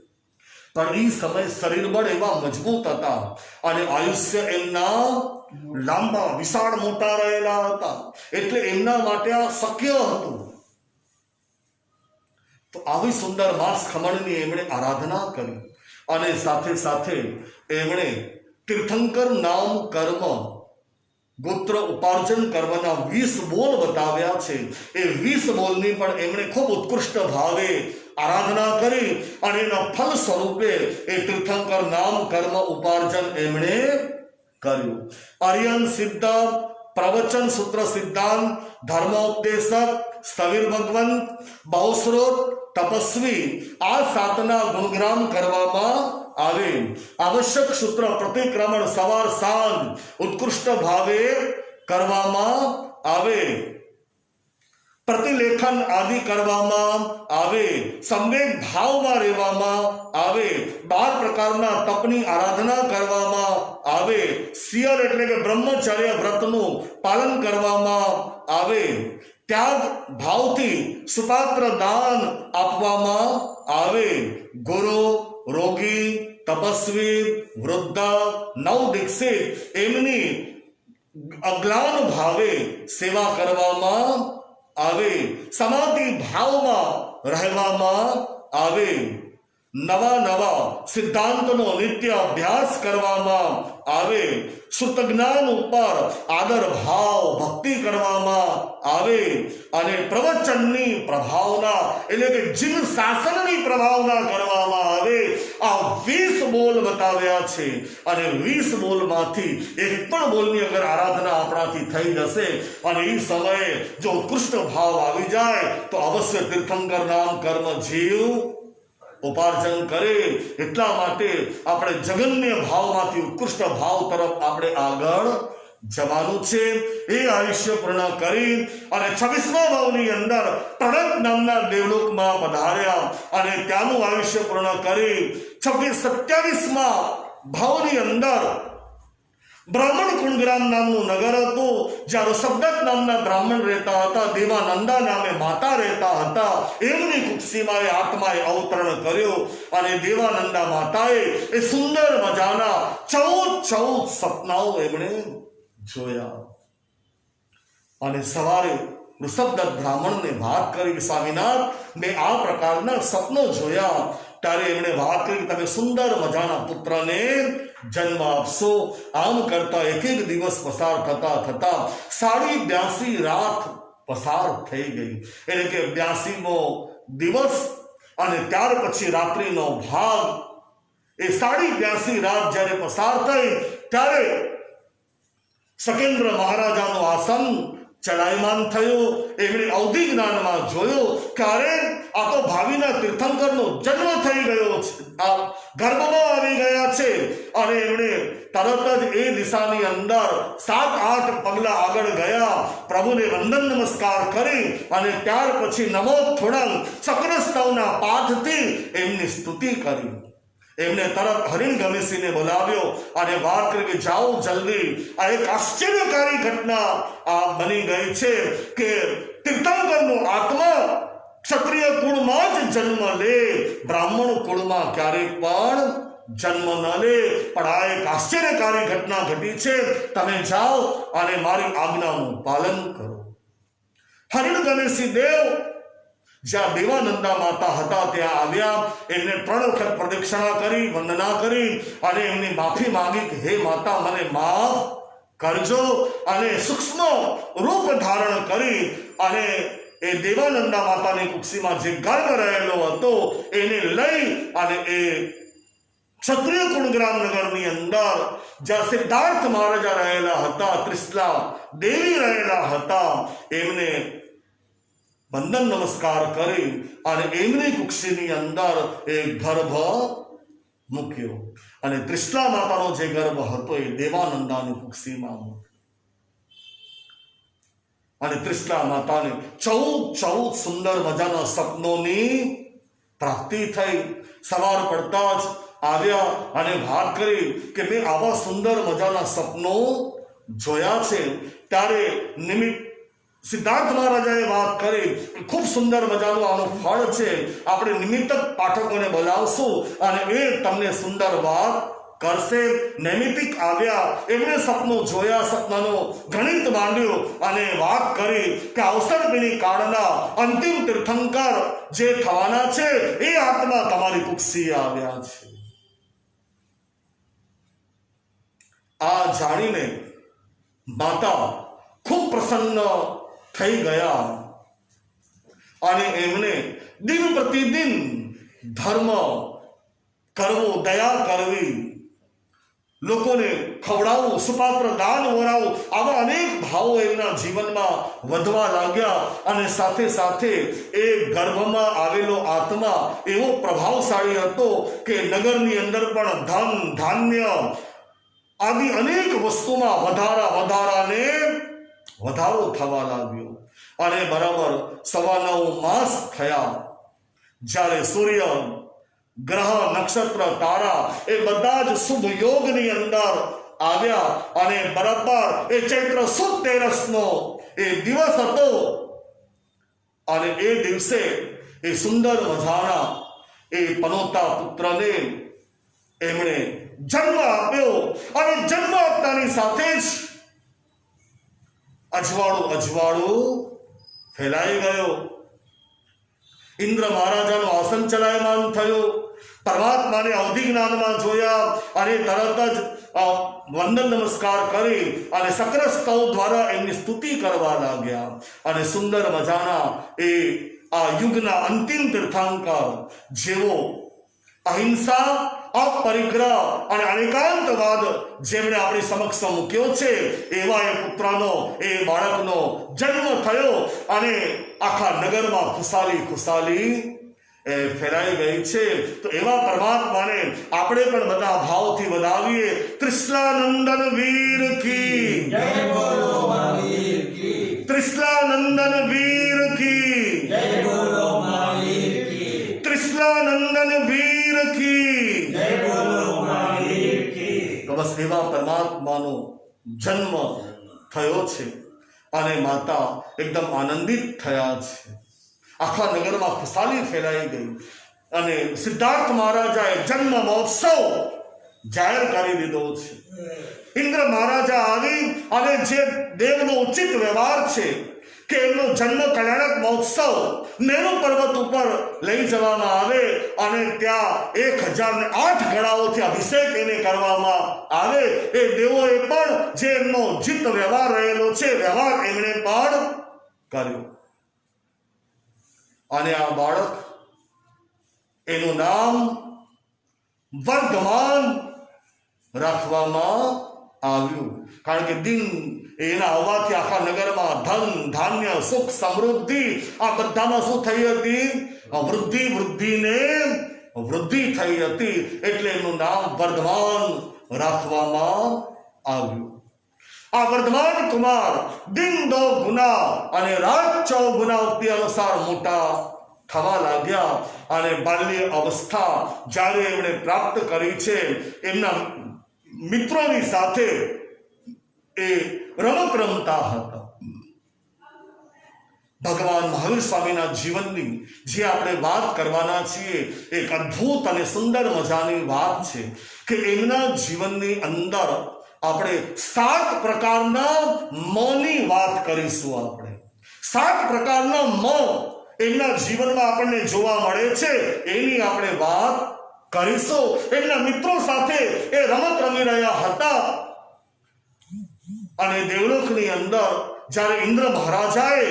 પણ એ સમય શરીર બળ એવા મજબૂત હતા અને આયુષ્ય એમના લાંબા વિશાળ મોટા રહેલા હતા એટલે એમના માટે આ શક્ય હતું. તો આવી સુંદર માસ ખમણની એમણે આરાધના કરી અને સાથે સાથે એમણે તીર્થંકર નામ કર્મ ગોત્ર ઉપાર્જન કરવાના 20 બોલ બતાવ્યા છે. એ 20 બોલની પણ એમણે ખૂબ ઉત્કૃષ્ટ ભાવે આરાધના કરી અને એના ફલ સ્વરૂપે એ તીર્થંકર નામ કર્મ ઉપાર્જન એમણે કર્યું. આર્યન સિદ્ધ, પ્રવચન સૂત્ર સિદ્ધાંત, ધર્મોપદેશક, સ્થવિર ભગવંત, બહુશ્રોત, તપસ્વી આ 7ના ગુણગ્રામ કરવામાં આવે. આવશ્યક સૂત્ર પ્રતિક્રમણ સવાર સાંજ ઉત્કૃષ્ટ ભાવે કરવામાં આવે. પ્રતિલેખન આદિ કરવામાં આવે. સંવેગ ભાવમાં રહેવામાં આવે. 12 પ્રકારના તપની આરાધના કરવામાં આવે. શિયર એટલે કે બ્રહ્મચર્ય વ્રતનું પાલન કરવામાં આવે. ત્યાગ ભાવથી સુપાત્ર દાન આપવામાં આવે. ગુરુ, રોગી, તપસ્વી, વૃદ્ધ, નવ દીક્ષિત એમની અગ્લાન ભાવે સેવા કરવામાં આવે. સમાધિ ભાવમાં રહેવામાં આવે. નવા સિદ્ધાંતનો નિત્ય અભ્યાસ કરવામાં આવે. શુદ્ધ જ્ઞાન ઉપર આદર ભાવ ભક્તિ કરવામાં આવે અને પ્રવચનની પ્રભાવના એટલે કે જીવ શાસનની પ્રભાવના કરવામાં આવે. આ 20 બોલ બતાવ્યા છે અને 20 બોલમાંથી એક પણ બોલની અગર આરાધના આપણાથી થઈ જશે અને એ સમયે જો ઉત્કૃષ્ટ ભાવ આવી જાય તો અવશ્ય તીર્થંકર નામ કર્મ જીવ ઉપાર્જન કરે. એટલા માટે આપણે જગન્ય ભાવમાંથી ઉત્કૃષ્ટ ભાવ તરફ આપણે આગળ જવાનું છે એ આયુષ્ય પૂર્ણ કરી અને 26મા ભાવની અંદર પ્રણત નામના દેવલોકમાં પધાર્યા અને ત્યાંનું આયુષ્ય પૂર્ણ કરી 27મા ભાવની અંદર બ્રાહ્મણ કુંડગ્રામ નામનું નગર હતું, જ્યાં ઋષભદત્ત નામના બ્રાહ્મણ રહેતા હતા, દેવાનંદા નામે માતા રહેતા હતા. એમની કુક્ષીમાં એ આત્માએ અવતરણ કર્યું અને દેવાનંદા માતાએ એ સુંદર મજાના 14 સપનાઓ એમણે જોયા. અને સવારે ઋષભદત્ત બ્રાહ્મણને વાત કરી, સ્વામિનાથ મેં આ પ્રકારના સપનો જોયા. ત્યારે એમણે વાત કરી, તમે સુંદર મજાના પુત્રને જન્મ આપશો. આમ કરતા એક દિવસ પસાર થતા થતા 82 રાત પસાર થઈ ગઈ. એટલે કે 82મો દિવસ અને ત્યાર પછી રાત્રિનો ભાગ. એ 82 રાત જ્યારે પસાર થઈ ત્યારે સકેન્દ્ર મહારાજાનું આસન ચલાયમાન થયું. એમણે અવધિ જ્ઞાનમાં જોયું કે અરે આ તો ભાવિના તીર્થંકરનો જન્મ થઈ ગયો છે, આ ગર્ભમાં આવી ગયા છે. અને એમણે તરત જ એ દિશાની અંદર 7-8 પગલા આગળ ગયા, પ્રભુને વંદન નમસ્કાર કરી અને ત્યાર પછી નમો થોડંગ ચક્રસ્તવના પાઠથી એમની સ્તુતિ કરી. એમને તરત હરિણ ગમેશીને બોલાવ્યો અને વાત કરી કે જાઓ જલ્દી, આ એક આશ્ચર્યકારી ઘટના આ બની ગઈ છે કે તીર્થંકરનો આત્મા ક્ષત્રિય કુળમાં જ જન્મ લે, બ્રાહ્મણ કુળમાં ક્યારેય પણ જન્મ ન લે. પણ આ એક આશ્ચર્યકારી ઘટના ઘટી છે, તમે જાઓ અને મારી આજ્ઞાનું પાલન કરો. હરિણ ગમેશી દેવ જ્યાં દેવાનંદા માતા હતા ત્યાં આવ્યા. એમને 3 વખત પ્રદક્ષિણા કરી, વંદના કરી અને એમની માફી માંગી કે હે માતા મને માફ કરજો. અને સૂક્ષ્મ રૂપ ધારણ કરી અને એ દેવાનંદા માતાની કુક્ષીમાં જે ગર્ભ રહેલો હતો એને લઈ અને એ ક્ષત્રિય કુંડગ્રામ નગરની અંદર જ્યાં સિદ્ધાર્થ મહારાજા રહેલા હતા, ત્રિશલા દેવી રહેલા હતા, એમને વંદન નમસ્કાર કરી અને એમની કુક્ષીની અંદર એ ગર્ભ મૂક્યો. અને ત્રિશલા માતાનો જે ગર્ભ હતો એ દેવાનંદાની કુક્ષીમાં મૂક્યો. અને ત્રિશલા માતાને 14 સુંદર મજાના સપનોની પ્રાપ્તિ થઈ. સવાર પડતા જ આવ્યા અને વાત કરી કે મેં આવા સુંદર મજાના સપનો જોયા છે. ત્યારે નિમિત્ત સિદ્ધાર્થ મહારાજાએ વાત કરી ખૂબ સુંદર મજાનું આનું ફળ છે, આપણે નિમિત્તક પાઠકોને બોલાવશું અને એ તમને સુંદર વાત કરશે. નૈમિતિક આવ્યા, એમણે સપનું જોયા, સપનાનો ગણિત માંડ્યો અને વાત કરી કે અવસરપીણી કાળના અંતિમ તીર્થંકર જે થવાના છે એ આત્મા તમારી કુક્ષી આવ્યા છે. આ જાણીને માતા ખૂબ પ્રસન્ન થઈ ગયા અને એમને દિન પ્રતિદિન ધર્મ કરવો, દયા કરવી, લોકોને ખવડાવવું, સુપાત્ર દાન વરાવવું, આવા અનેક ભાવો એમના જીવનમાં વધવા લાગ્યા. અને સાથે સાથે એ ગર્ભમાં આવેલો આત્મા એવો પ્રભાવશાળી હતો કે નગરની અંદર પણ ધન ધાન્ય આદિ અનેક વસ્તુમાં વધારો થવા લાગ્યો. અને બરાબર 9.25 માસ થયા જ્યારે સૂર્ય, ગ્રહ, નક્ષત્ર, તારા એ બધા જ શુભ યોગની અંદર આવ્યા અને બરાબર એ ચૈત્ર સુદ 13નો એ દિવસ હતો. અને એ દિવસે એ સુંદર મજાના એ પનોતા પુત્રને એમણે જન્મ આપ્યો. અને જન્મ આપતાની સાથે જ અજવાળું ફેલાઈ ગયો. ઇન્દ્ર મહારાજાનું આસન ચલાયમાન થયું. પરમાત્માને અવધિ જ્ઞાનમાં જોયા અને તરત જ વંદન નમસ્કાર કરી અને સક્રસ્તવ દ્વારા એમની સ્તુતિ કરવા લાગ્યા. અને સુંદર મજાના એ આ યુગના અંતિમ તીર્થંકર જેવો અહિંસા, અપરિગ્રહ અને અનેકાંતવાદ જેમણે આપણી સમક્ષ મૂક્યો છે એવા એ પુત્રનો, એ બાળકનો જન્મ થયો અને આખા નગરમાં ખુશાલી ફેલાઈ ગઈ છે. તો એવા પરમાત્માને આપણે આપણે પણ બધા ભાવથી વધાવીએ. ત્રિશલાનંદન વીર કી જય બોલો મહાવીર કી ત્રિશલાનંદન વીર કી જય બોલો મહાવીર કી ત્રિશલાનંદન વીર કી. જય બોલો મહાવીર કી. તો બસ એવા પરમાત્માનો જન્મ થયો છે અને માતા એકદમ આનંદિત થયા છે. આખા નગરમાં ખુશાલી ફેલાઈ ગઈ અને સિદ્ધાર્થ મહારાજાએ જન્મ મહોત્સવ જાહેર કરી દીધો છે. ઇન્દ્ર મહારાજા આવી અને જે દેવનો ઉચિત વ્યવહાર છે કે એમનો જન્મ કલ્યાણક મહોત્સવ મેરુ પર્વત ઉપર લઈ જવામાં આવે અને ત્યાં 1008 ગળાઓથી અભિષેક એને કરવામાં આવે. એ દેવોએ પણ જે એમનો ઉચિત વ્યવહાર રહેલો છે વ્યવહાર એમણે પણ કર્યો અને આ બાળક એનું નામ વર્ધમાન રાખવામાં આવ્યું. કારણ કે દિન એના આવવાથી આખા નગરમાં ધન ધાન્ય સુખ સમૃદ્ધિ આ બધામાં શું થઈ હતી? વૃદ્ધિને વૃદ્ધિ થઈ હતી. એટલે એનું નામ વર્ધમાન રાખવામાં આવ્યું. આ વર્ધમાન કુમાર દિન 2 ગુના અને રાત 4 ગુના ઉક્તિ અનુસાર મોટા થવા લાગ્યા અને બાલ્ય અવસ્થા જ્યારે એમણે પ્રાપ્ત કરી છે એમના મિત્રોની સાથે એ રમત રમતા હતા. ભગવાન મહાવીર સ્વામીના જીવનની જે આપણે વાત કરવાના છીએ એક અદ્ભુત અને સુંદર મજાની વાત છે કે એમના જીવનની અંદર આપણે 7 પ્રકારના મોંની વાત કરીશું. આપણે 7 પ્રકારના મોં એમના જીવનમાં આપણને જોવા મળે છે એની આપણે વાત કરીશું. એમના મિત્રો સાથે એ રમત રમી રહ્યા હતા અને દેવલોકની અંદર જ્યારે ઇન્દ્ર મહારાજાએ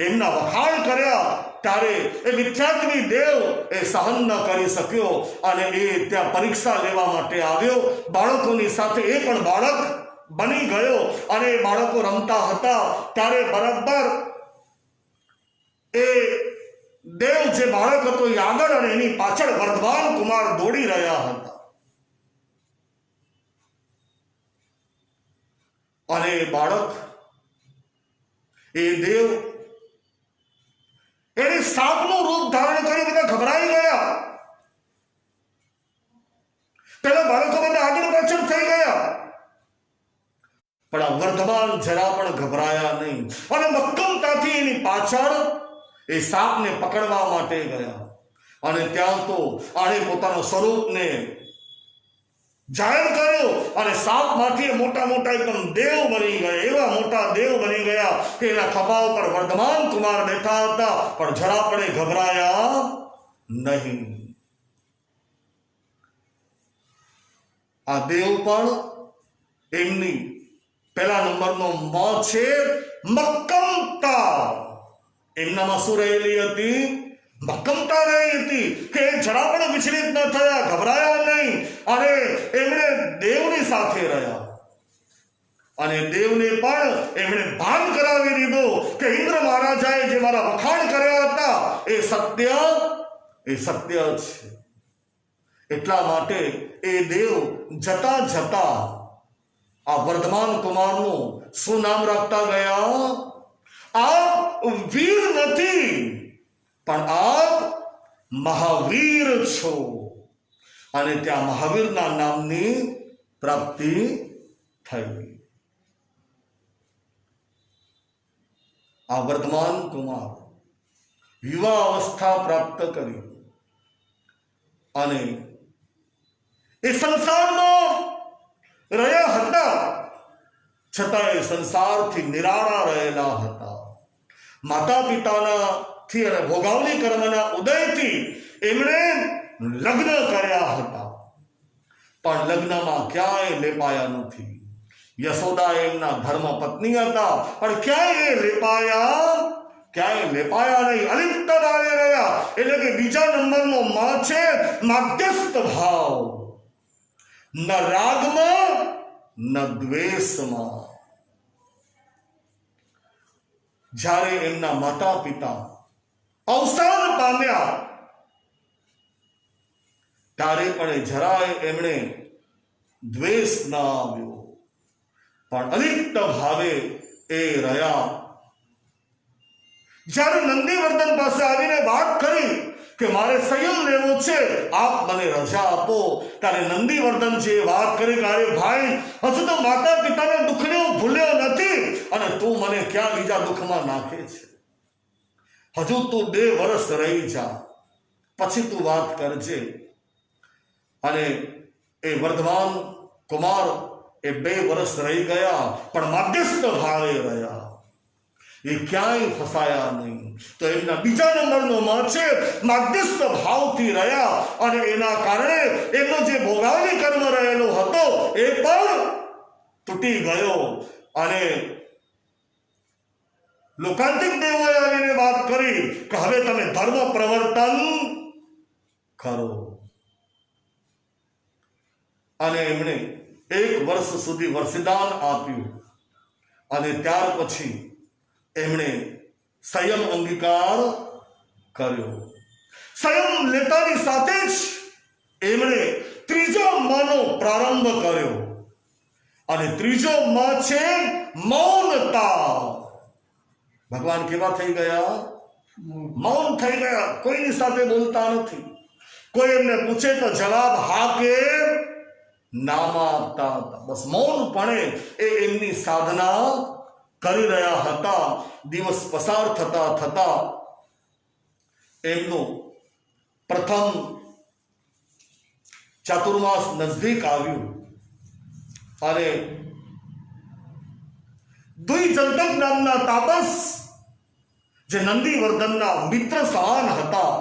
એમના વખાણ કર્યા ત્યારે એ મિથ્યાત્વી દેવ એ સહન ન કરી શક્યો અને એ ત્યાં પરીક્ષા લેવા માટે આવ્યો. બાળકોની સાથે એ પણ બાળક બની ગયો અને એ બાળકો રમતા હતા ત્યારે બરાબર એ દેવ જે બાળક હતો એ આગળ અને એની પાછળ વર્ધમાન કુમાર દોડી રહ્યા હતા અને એ બાળક એ દેવ એને સાપનું રૂપ ધારણ કરી બધા ગભરાઈ ગયા. પેલા બાળકો બધા આગળ પાછળ થઈ ગયા પણ આ વર્ધમાન જરા પણ ગભરાયા નહીં અને મક્કમતાથી એની પાછળ એ સાપને પકડવા માટે ગયા અને ત્યાં તો આણે પોતાના સ્વરૂપને જાહેર કર્યો અને સાપમાંથી મોટા મોટા એકદમ દેવ બની ગયા. એવા મોટા દેવ બની ગયા કે એના ખભા ઉપર વર્ધમાન કુમાર બેઠા હતા પણ જરા પણ એ ગભરાયા નહીં. આ દેવ પણ એમની પહેલા નંબરનો મોં છે મક્કમતા. એમનામાં શું રહેલી હતી? મક્કમતા રહી હતી કે જરા પણ વિચલિત ન થયા, ગભરાયા નહીં અને એમણે દેવની સાથે રહ્યા અને દેવને પણ એમણે ભાન કરાવી દીધો કે ઇન્દ્ર મહારાજાએ જે મારા વખાણ કર્યા હતા એ સત્ય છે. એટલા માટે એ દેવ જતા જતા આ વર્ધમાન કુમારનું શું નામ રાખતા ગયા? આપ વીર નથી પણ આપ મહાવીર છો અને ત્યાં મહાવીરના નામની પ્રાપ્તિ થઈ. આ વર્ધમાન કુમાર યુવા અવસ્થા પ્રાપ્ત કરી અને એ સંસારમાં રહ્યા હતા છતાં એ સંસારથી નિરાળા રહેલા હતા. માતા પિતાના થી અને ભોગાવલી કર્મના ઉદયથી એમણે લગ્ન કર્યા હતા પણ લગ્નમાં ક્યાંય લેપાયા નથી. યશોદા એમના ધર્મ પત્ની હતા પણ ક્યાંય લેપાયા નહીં. અલિપ્ત ભાવે રહ્યા. એટલે કે બીજા નંબરનો માં છે માધ્યસ્થ ભાવ. ન રાગમાં ન દ્વેષમાં. જ્યારે એમના માતા પિતા અવસાન પામ્યા ત્યારે પણ જરાય એમણે દ્વેષ ના આવ્યો, પણ અલિપ્ત ભાવે એ રહ્યા. જ્યારે નંદીવર્ધન પાસે આવીને વાત કરી કે મારે સંયમ લેવો છે, આપ મને રજા આપો, ત્યારે નંદીવર્ધનજીએ વાત કરી કે અરે ભાઈ, હજુ તો માતા પિતાના દુઃખને હું ભૂલ્યો નથી અને તું મને ક્યાં બીજા દુઃખમાં નાખે છે. હજુ તું 2 વર્ષ રહી જા, પછી તું વાત કરજે. અને એ વર્ધમાન કુમાર એ 2 વર્ષ રહી ગયા, પણ માધ્યસ્થ ભાવે રહ્યા, એ ક્યાંય ફસાયા નહીં. તો એમના બીજા નંબરનો મત છે માધ્યસ્થ ભાવથી રહ્યા, અને એના કારણે એમનો જે ભોગાવી કર્મ રહેલો હતો એ પણ તૂટી ગયો. અને લોકાંતિક દેવોએ આવીને વાત કરી કે હવે તમે ધર્મ પ્રવર્તન કરો. અને એમણે 1 વર્ષ સુધી વર્ષદાન આપ્યું, અને ત્યાર પછી એમણે સંયમ અંગીકાર કર્યો. સંયમ લેતાની સાથે જ એમણે ત્રીજો મનો પ્રારંભ કર્યો, અને ત્રીજો મ છે મૌનતા. ભગવાન કેવા થઈ ગયા? મૌન થઈ ગયા, કોઈની સાથે બોલતા નથી. કોઈ એમને પૂછે તો જવાબ હા કે નામાં આપતા હતા. બસ મૌનપણે એ એમની સાધના કરી રહ્યા હતા. દિવસ પસાર થતા થતા એમનું પ્રથમ ચાતુર્માસ નજદીક આવ્યું, અને દ્વિજંતક નામના તાપસ જે નંદીવર્ધનના મિત્ર સમાન હતા,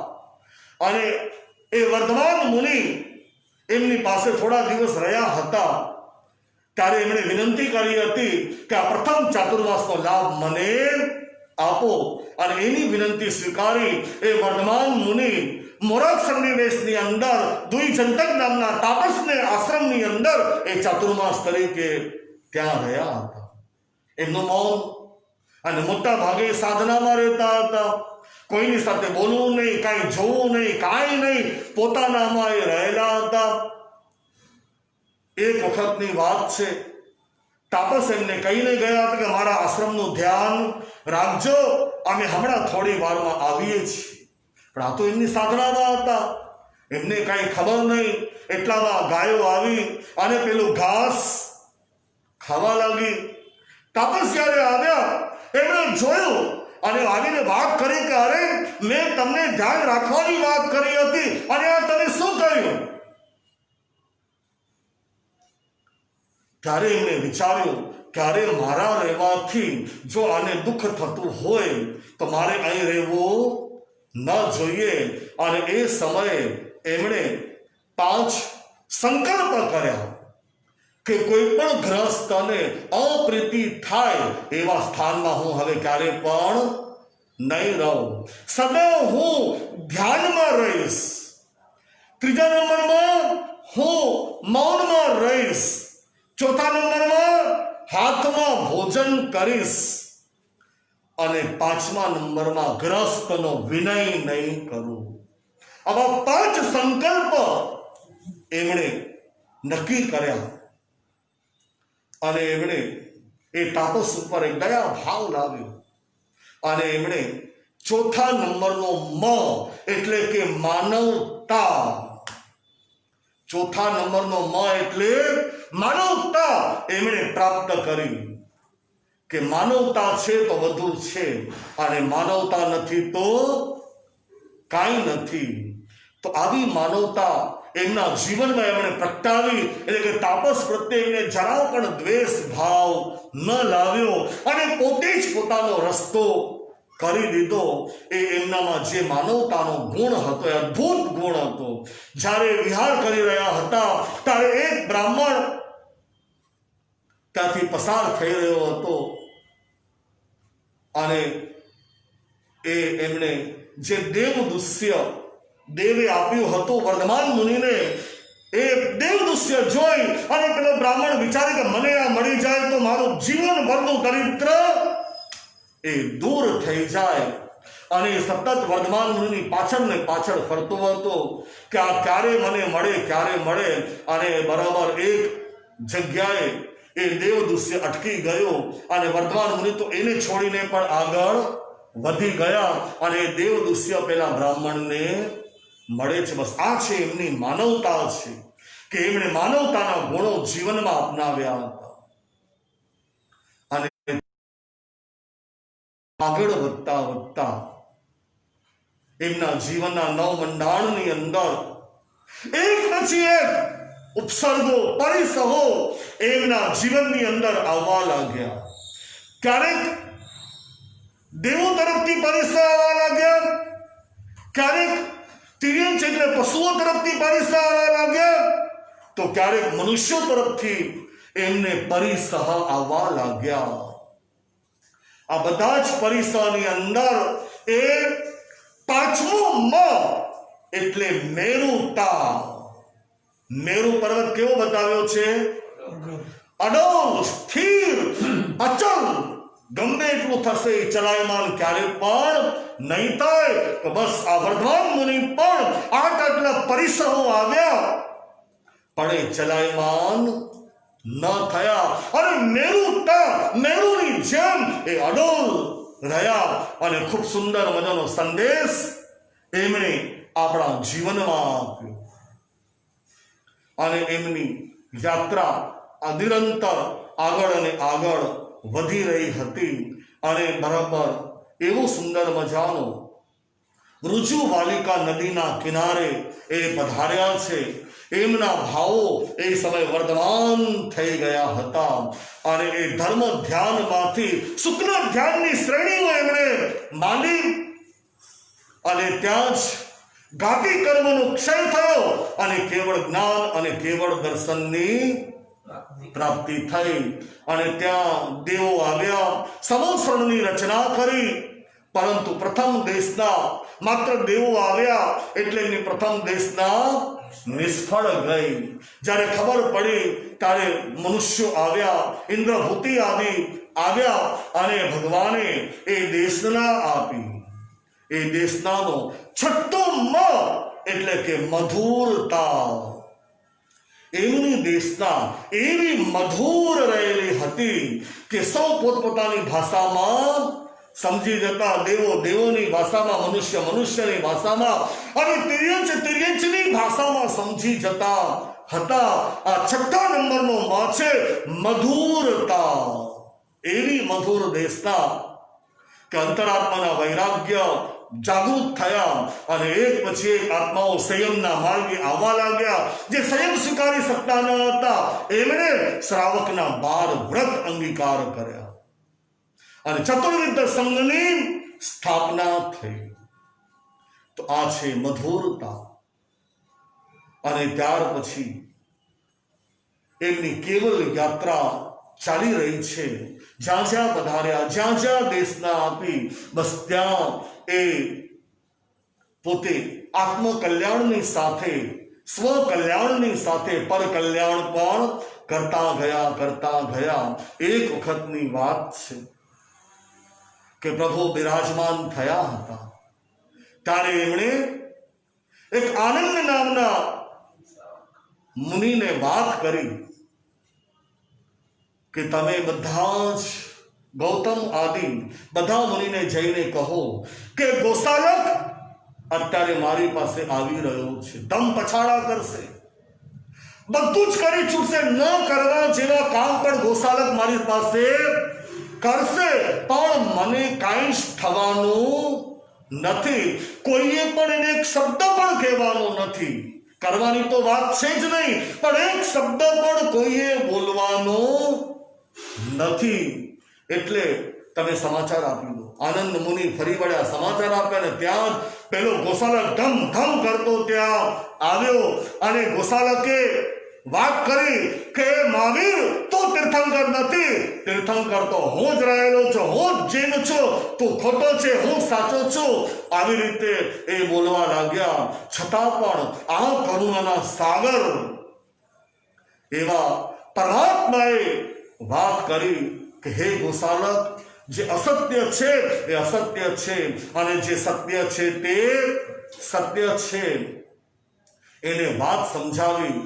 અને એ વર્ધમાન મુનિ એમની પાસે થોડા દિવસ રહ્યા હતા, ત્યારે એમણે વિનંતી કરી હતી કે આ પ્રથમ ચાતુર્માસનો લાભ મને આપો. અને એની વિનંતી સ્વીકારી એ વર્ધમાન મુનિ મોરક સન્નિવેશની અંદર દ્વિજંતક નામના તાપસને આશ્રમની અંદર એ ચાતુર્માસ તરીકે ત્યાં રહ્યા હતા. એમનું મૌન, અને મોટા ભાગે સાધનામાં રહેતા હતા. કોઈની સાથે બોલવું નહીં, કાંઈ જોવું નહીં, કાંઈ નહીં, પોતાનામાં એ રહેલા હતા. એક વખતની વાત છે, તાપસ એમને કહીને ગયા હતા કે મારા આશ્રમનું ધ્યાન રાખજો, અમે હમણાં થોડી વારમાં આવીએ છીએ. પણ આ તો એમની સાધનામાં હતા, એમને કાંઈ ખબર નહીં. એટલામાં ગાયો આવી અને પેલું ઘાસ ખાવા લાગી. તાપસ જ્યારે આવ્યા એમણે જોયું અને આવીને વાત કરી કે અરે, મેં તમને ધ્યાન રાખવાની વાત કરી હતી અને આ તમે શું કર્યું? ત્યારે એમણે વિચાર્યું કે અરે, મારા રહેવાથી જો આને દુઃખ થતું હોય તો મારે અહીં રહેવું ન જોઈએ. અને એ સમયે એમણે 5 સંકલ્પ કર્યા કે કોઈ પણ ગ્રહસ્થને અપ્રીતિ થાય એવા સ્થાનમાં હું હવે ક્યારે પણ નહીં રહું. સદૈવ હું ધ્યાનમાં રહીશ. ત્રીજા નંબરમાં હું મૌનમાં રહીશ. ચોથા નંબરમાં હાથમાં ભોજન કરીશ. અને 5મા નંબરમાં ગ્રસ્તનો વિનય નહીં કરું. આવા 5 સંકલ્પ એમણે નક્કી કર્યા. અને એમણે એ તાપસ ઉપર એક દયા ભાવ લાવ્યો, અને એમણે ચોથા નંબરનો મ એટલે કે માનવતા. ચોથા નંબરનો મ એટલે માનવતા એમણે પ્રાપ્ત કરી કે માનવતા છે તો બધું છે, અને માનવતા નથી તો કાંઈ નથી. તો આવી માનવતા એમના જીવનમાં એમણે પ્રગટાવી, એટલે કે તાપસ પ્રત્યે એમણે જરા પણ દ્વેષ ભાવ ન લાવ્યો, અને પોતે જ પોતાનો રસ્તો કરી દીધો. એ એમનામાં જે માનવતાનો ગુણ હતો એ અદ્ભુત ગુણ હતો. જ્યારે વિહાર કરી રહ્યા હતા ત્યારે એક બ્રાહ્મણ ત્યાંથી પસાર થઈ રહ્યો હતો, અને એમણે જે દેવદુષ્ય દેવે આપ્યું હતું વર્ધમાન મુનિને, એ દેવદુષ્ય જોઈ અને પેલો બ્રાહ્મણ વિચારે કે મને આ મળી જાય તો મારું જીવનભરનું દરિદ્ર એ દૂર થઈ જાય. અને સતત વર્ધમાન મુનિની પાછળ ને પાછળ ફરતો હતો કે આ ક્યારે મને મળે, ક્યારે મળે. અને બરાબર એક જગ્યાએ એ દેવદૂત્ય અટકી ગયો અને વર્ધમાન મુનિ તો એને છોડીને પણ આગળ વધી ગયા અને દેવદૂત્ય પેલા બ્રાહ્મણને મળે છે. બસ આ છે એમની માનવતા છે કે એમણે માનવતાના ગુણો જીવનમાં અપનાવ્યા હતા અને આગળ વધતા વધતા એમના જીવનના નવ મંડાણની અંદર એક પછી એક ઉપસર્ગો, પરિસહો એમના જીવનની અંદર આવવા લાગ્યા. ક્યારેક દેવો તરફથી પરિસહ આવવા લાગ્યા, ક્યારેક તિર્યંચ એટલે પશુઓ તરફથી પરિસહ આવવા લાગ્યા, તો ક્યારેક મનુષ્યો તરફથી એમને પરિસહ આવવા લાગ્યા. આ બધા જ પરિસહની અંદર એ પાંચમો મ એટલે મેરુતા. મેરુ પર્વત કેવો બતાવ્યો છે? અડોલ, સ્થિર, અચલ, ગમે એટલું થશે ચલાયમાન ક્યારે પણ નહીં થાય. તો બસ આ વર્ધમાન મુનિ પણ આટલા પરિસહો આવ્યા પણ એ ચલાયમાન ન થયા અને મેરુની જેમ એ અડોલ રહ્યા અને ખૂબ સુંદર મજાનો સંદેશ એમણે આપણા જીવનમાં આપ્યો. અને એમની યાત્રા આ નિરંતર આગળ અને આગળ વધી રહી હતી અને બરાબર એવો સુંદર મજાનો ઋજુ વાલિકા નદીના કિનારે એ પધાર્યા છે. એમના ભાવો એ સમય વર્ધમાન થઈ ગયા હતા અને એ ધર્મ ધ્યાનમાંથી શુક્લ ધ્યાનની શ્રેણીઓ એમણે માંડી અને ત્યાં જ ગાતી કર્મનો ક્ષય થયો અને કેવળ જ્ઞાન અને કેવળ દર્શનની પ્રાપ્તિ થઈ. અને ત્યાં દેવો આવ્યા, સંવત્સરણની રચના કરી, પરંતુ પ્રથમ દેશના માત્ર દેવો આવ્યા એટલે એમની પ્રથમ દેશના નિષ્ફળ ગઈ. જ્યારે ખબર પડી ત્યારે મનુષ્યો આવ્યા, ઇન્દ્રભૂતિ આદિ આવ્યા અને ભગવાને એ દેશના આપી. એ દેશનાનો છઠ્ઠો મ એટલે કે મધુરતા. એમની દેશના એવી મધુર રહેલી હતી કે સૌ પોતપોતાની ભાષામાં સમજી જતા, દેવો દેવોની ભાષામાં, મનુષ્ય મનુષ્યની ભાષામાં અને તિર્યંચની ભાષામાં સમજી જતા હતા. આ છઠ્ઠા નંબરનો માં છે મધુરતા. એવી મધુર દેશના કે અંતરાત્માના વૈરાગ્ય જાગૃત થયા અને એક પછી એક આત્માઓ સંયમના માર્ગે આવવા લાગ્યા. જે સંયમ સ્વીકારી શકતા ન હતા એમણે શ્રાવકના 12 વ્રત અંગીકાર કર્યા અને ચતુર્વિધ સંઘની સ્થાપના થઈ. તો આ છે મધુરતા. અને ત્યાર પછી એમની કેવલ યાત્રા ચાલી રહી છે. જ્યાં જ્યાં પધાર્યા, જ્યાં જ્યાં દેશના આપી, બસ ત્યાં એ પોતે આત્મકલ્યાણની સાથે, સ્વ કલ્યાણની સાથે પર કલ્યાણ પણ કરતા ગયા. એક વખતની વાત છે કે પ્રભુ બિરાજમાન થયા હતા ત્યારે એમણે એક આનંદ નામના મુનિને વાત કરી કે તમે બધા જ ગૌતમ આદિ બધા મુનિને જઈને કહો કે ગોસાલક અત્યારે મારી પાસે આવી રહ્યો છે, દમ પછાડા કરશે, બધું જ કરી છૂટશે, ન કરવા જેવા કામ પણ ગોસાલક મારી પાસે કરશે, પણ મને કાંઈ જ થવાનું નથી. કોઈએ પણ એને એક શબ્દ પણ કહેવાનો નથી. કરવાની તો વાત છે જ નહીં, પણ એક શબ્દ પણ કોઈએ બોલવાનો નથી. એટલે તમે સમાચાર આપી દો. આનંદ મુનિ ફરી વળ્યા, સમાચાર આપ્યા ને ત્યાં જ પેલો ગોસાલક ધમ ધમ કરતો ત્યાં આવ્યો અને ગોસાલકે વાત કરી કે મહાવીર તું તીર્થંકર નથી, તીર્થંકર તો હું જ રહેલો છું, હું જ જૈન છું, તું ખોટો છે, હું સાચો છું. આવી રીતે એ બોલવા લાગ્યા. છતાં પણ આ કરુણાના સાગર એવા પરમાત્માએ વાત કરી કે હે ગોસાલક, જે અસત્ય છે એ અસત્ય છે અને જે સત્ય છે તે સત્ય છે. એને વાત સમજાવી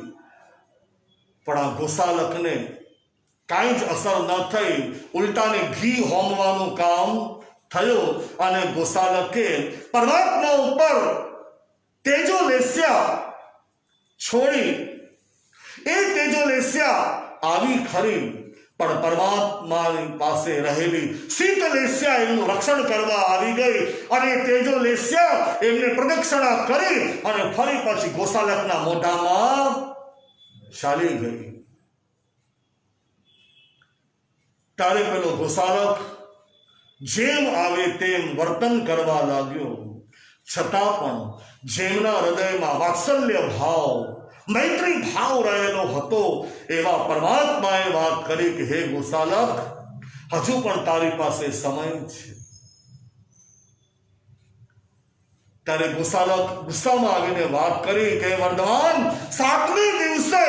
પણ આ ગોસાલકને કાંઈ જ અસર ન થઈ, ઉલટાને ઘી હોમવાનું કામ થયું અને ગોસાલકે પરમાત્મા ઉપર તેજોલેસ્યા છોડી. એ તેજોલેસ્યા આવી ખરી પણ પરમાત્માની પાસે રહેલી શીતલેસ્યા એમનું રક્ષણ કરવા આવી ગઈ અને તેજોલેસ્યા એમને પ્રદક્ષિણા કરી અને ફરી પછી ગોસાલકના મોઢામાં ચાલી ગઈ. ત્યારે પેલો ગોસાલક જેમ આવે તેમ વર્તન કરવા લાગ્યો, છતાં પણ જેમના હૃદયમાં વાત્સલ્ય ભાવ, મૈત્રી ભાવ રહેલો હતો એવા પરમાત્માએ વાત કરી કે હે ગોસાલક, હજુ પણ તારી પાસે સમય છે. ત્યારે ગોસાલક ગુસ્સામાં આવીને વાત કરી કે વર્ધમાન, 7મે દિવસે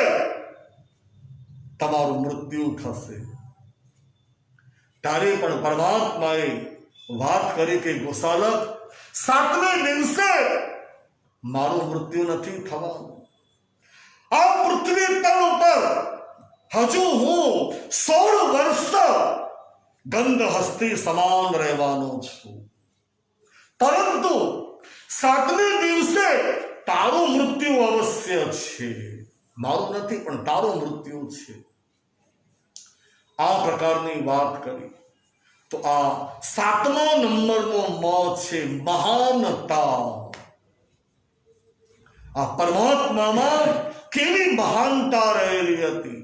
તમારું મૃત્યુ થશે. ત્યારે પણ પરમાત્માએ વાત કરી કે ગોસાલક, 7મે દિવસે મારું મૃત્યુ નથી થવાનું. આ પૃથ્વી તલ ઉપર હજુ હું 16 વર્ષ ગંધ હસ્તી સમાન રહેવાનો છું, પરંતુ 7મે દિવસે તારું મૃત્યુ અવશ્ય છે. મારું નથી પણ તારું મૃત્યુ છે. આ પ્રકારની વાત કરી તો આ 7મા નંબરનો મ છે મહાનતા. આ પરમાત્મામાં કેવી મહાનતા રહેલી હતી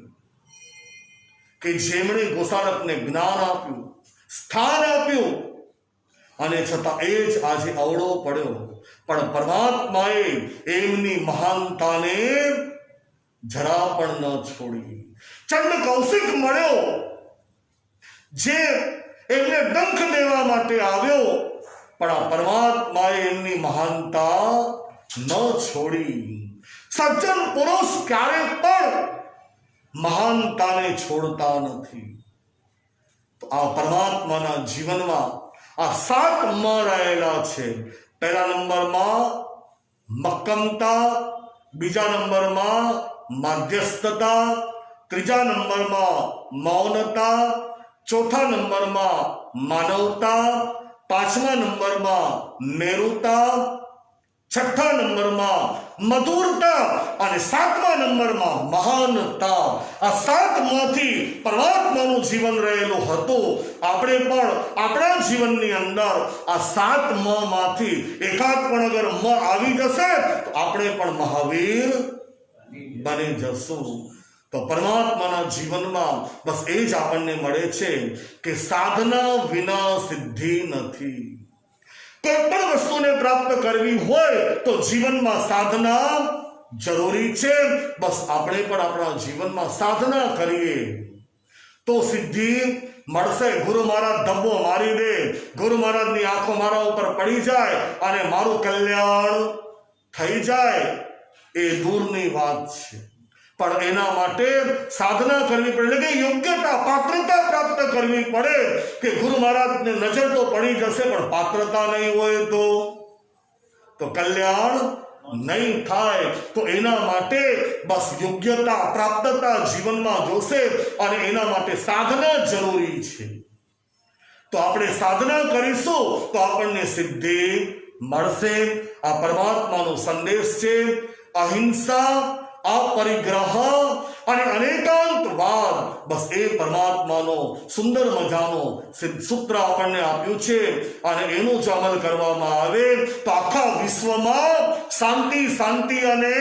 કે જેમણે ગોસાલકને જ્ઞાન આપ્યું, સ્થાન આપ્યું અને છતાં એ જ આજે અવળો પડ્યો. પણ પરમાત્માએ એમની મહાનતાને જરા પણ ન છોડી. ચંડ કૌશિક મળ્યો જે એમને ડંખ દેવા માટે આવ્યો, પણ આ પરમાત્માએ એમની મહાનતા ન છોડી. સજ્જન પુરુષ ક્યારે પણ મહાનતાને છોડતા નથી. તો આ પરમાત્માના જીવનમાં આ 7 મ રહેલા છે. પહેલા નંબરમાં મક્કમતા, બીજા નંબરમાં મધ્યસ્થતા, ત્રીજા નંબરમાં મૌનતા, ચોથા નંબરમાં માનવતા, 5મા નંબરમાં મેરુતા, 6થા નંબરમાં મધુરતા અને 7મા નંબરમાં મહાનતા. આ 7 માંથી પરમાત્માનું જીવન રહેલું હતું. આપણે પણ આપણા જીવનની અંદર આ 7 મ માંથી એકાદ પણ અગર મ આવી જશે તો આપણે પણ મહાવીર બની જશું. તો પરમાત્માના જીવનમાં બસ એ જ આપણને મળે છે કે સાધના વિના સિદ્ધિ નથી. કોઈ પણ વસ્તુને પ્રાપ્ત કરવી હોય તો જીવનમાં સાધના જરૂરી છે. બસ આપણે પણ આપણા જીવનમાં સાધના કરીએ તો સિદ્ધિ મળશે. ગુરુ મહારાજ ધબ્બો મારી દે, ગુરુ મહારાજની આંખો મારા ઉપર પડી જાય અને મારું કલ્યાણ થઈ જાય, એ દૂરની વાત છે. પણ એના માટે સાધના કરવી પડે, એટલે કે યોગ્યતા, પાત્રતા પ્રાપ્ત કરવી પડે. કે ગુરુ મહારાજને નજર તો પડી જશે પણ પાત્રતા નહીં હોય તો કલ્યાણ નહીં થાય. તો એના માટે બસ યોગ્યતા, પ્રાપ્તતા જીવનમાં જોશે અને એના માટે સાધના જરૂરી છે. તો આપણે સાધના કરીશું તો આપણને સિદ્ધિ મળશે. આ પરમાત્માનો સંદેશ છે. અહિંસા, અપરિગ્રહ અને અનેકાંતવાદ, બસ એ પરમાત્માનો સુંદર મજાનો સૂત્ર આપણને આપ્યું છે. અને એનો જો અમલ કરવામાં આવે તો આખા વિશ્વમાં શાંતિ શાંતિ અને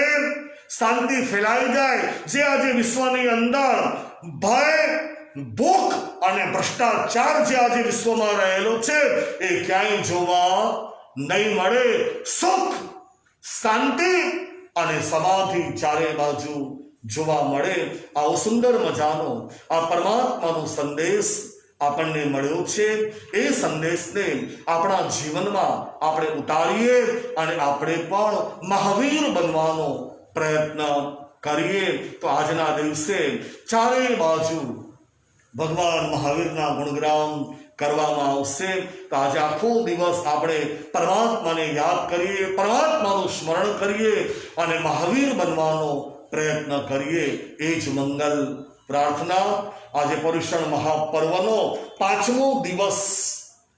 શાંતિ ફેલાઈ જાય. જે આજે વિશ્વની અંદર ભય, ભૂખ અને ભ્રષ્ટાચાર જે આજે વિશ્વમાં રહેલો છે એ ક્યાંય જોવા નહીં મળે. સુખ, શાંતિ અને સમાધિ ચારે બાજુ જોવા મળે. આવો સુંદર મજાનો આ પરમાત્માનો સંદેશ આપણને મળ્યો છે. એ સંદેશને આપણા જીવનમાં આપણે ઉતારીએ અને આપણે પણ મહાવીર બનવાનો પ્રયત્ન કરીએ. તો આજના દિવસે ચારે બાજુ ભગવાન મહાવીરના ગુણગાન કરવામાં આવશે. તો આજે આખો દિવસ આપણે પરમાત્માને યાદ કરીએ, પરમાત્માનું સ્મરણ કરીએ અને મહાવીર બનવાનો પ્રયત્ન કરીએ. એ જ મંગલ પ્રાર્થના. આજે પર્યુષણ મહાપર્વનો 5મો દિવસ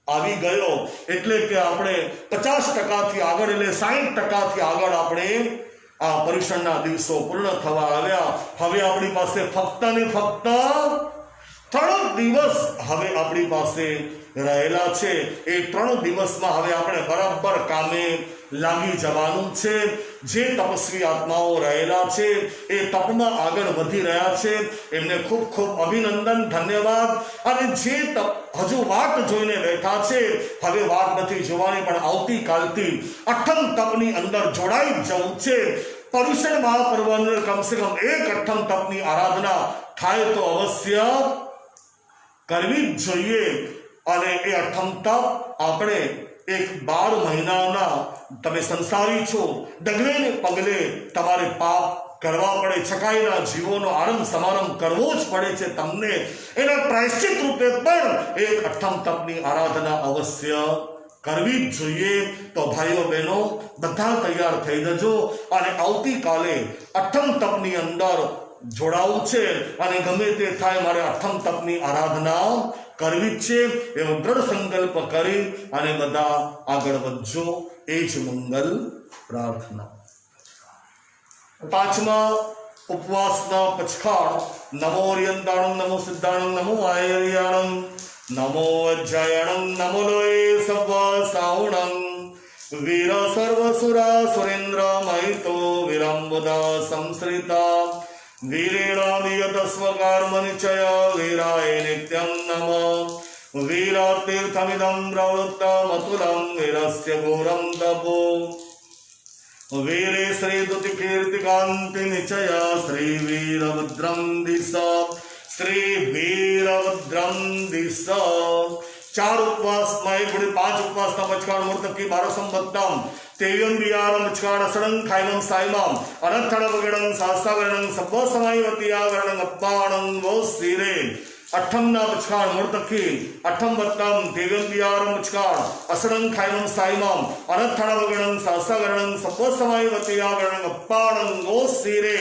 આવી ગયો, એટલે કે આપણે 50%થી આગળ, એટલે 60%થી આગળ આપણે આ પર્યુષણના દિવસો પૂર્ણ થવા આવ્યા. હવે આપણી પાસે ફક્ત ને ફક્ત 3 દિવસ હવે આપણી પાસે રહેલા છે. એ 3 દિવસમાં હવે આપણે બરાબર કામે લાગી જવાનું છે. જે તપસ્વી આત્માઓ રહેલા છે, એ તપમાં આગળ વધી રહ્યા છે, એમને ખૂબ ખૂબ અભિનંદન, ધન્યવાદ. અને જે હજુ વાટ જોઈને બેઠા છે, હવે વાટ નથી જોવાની, પણ આવતીકાલથી 8મ તપની અંદર જોડાઈ જવું છે. પર્યુષણ મહાપર્વની કમસે કમ એક 8મ તપની આરાધના થાય તો અવશ્ય કરવી જ જોઈએ. અને એ 8મ તપ આપણે એક 12 મહિનાના, તમે સંસારી છો, ડગલે ને પગલે તમારે પાપ કરવા પડે, છકાઈના જીવોનો આરંભ સમારંભ કરવો જ પડે છે તમને. એના પ્રાયશ્ચિત રૂપે પણ એક 8મ તપની આરાધના અવશ્ય કરવી જ જોઈએ. તો ભાઈઓ બહેનો બધા તૈયાર થઈ જજો અને આવતીકાલે 8મ તપની અંદર જોડાવું છે. અને ગમે તે થાય મારે 8મ તપની આરાધના કરવી જ છે, એવો દ્રઢ સંકલ્પ કરી અને બધા આગળ વધજો. એ જ મંગલ પ્રાર્થના. 5મા ઉપવાસના પચખાડ. નમો અર્યંતાણં, નમો સિદ્ધાણં, નમો આયર્યાણં, નમો અજ્જાયણં, નમો લોય સવ સાઉણં, વીર સર્વસુરા સુરેન્દ્ર મહિતો વિરંબુદા સંશ્રિતા, વીરેણાદિયત સ્વકર્મ નિચય વીરાય નિત્યં નમઃ. વીરતીર્થમિદં પ્રવૃત્તમતુલં વીરસ્ય ઘોરં તપો, વીરે શ્રી દુતિ કીર્તિકાંતિ નિચય શ્રી વીરભદ્રં દિશ, શ્રી વીરભદ્રં દિશ. 4 ઉપવાસમાં 5 ઉપવાસના પચકાળ મૂર્તકી 12 સંવત્તમ તેવ્યમ વિયારમ પચકાળ અસડં ખાયનમ સાયમામ અનથળવગણં સાસાગણં સબ્બ સમાયવતિયાગણં અપ્પાણં વો સ્થિરે. 8મના પચકાળ મૂર્તકી 8મ વત્તમ તેવ્યમ વિયારમ પચકાળ અસડં ખાયનમ સાયમામ અનથળવગણં સાસાગણં સબ્બ સમાયવતિયાગણં અપ્પાણં વો સ્થિરે.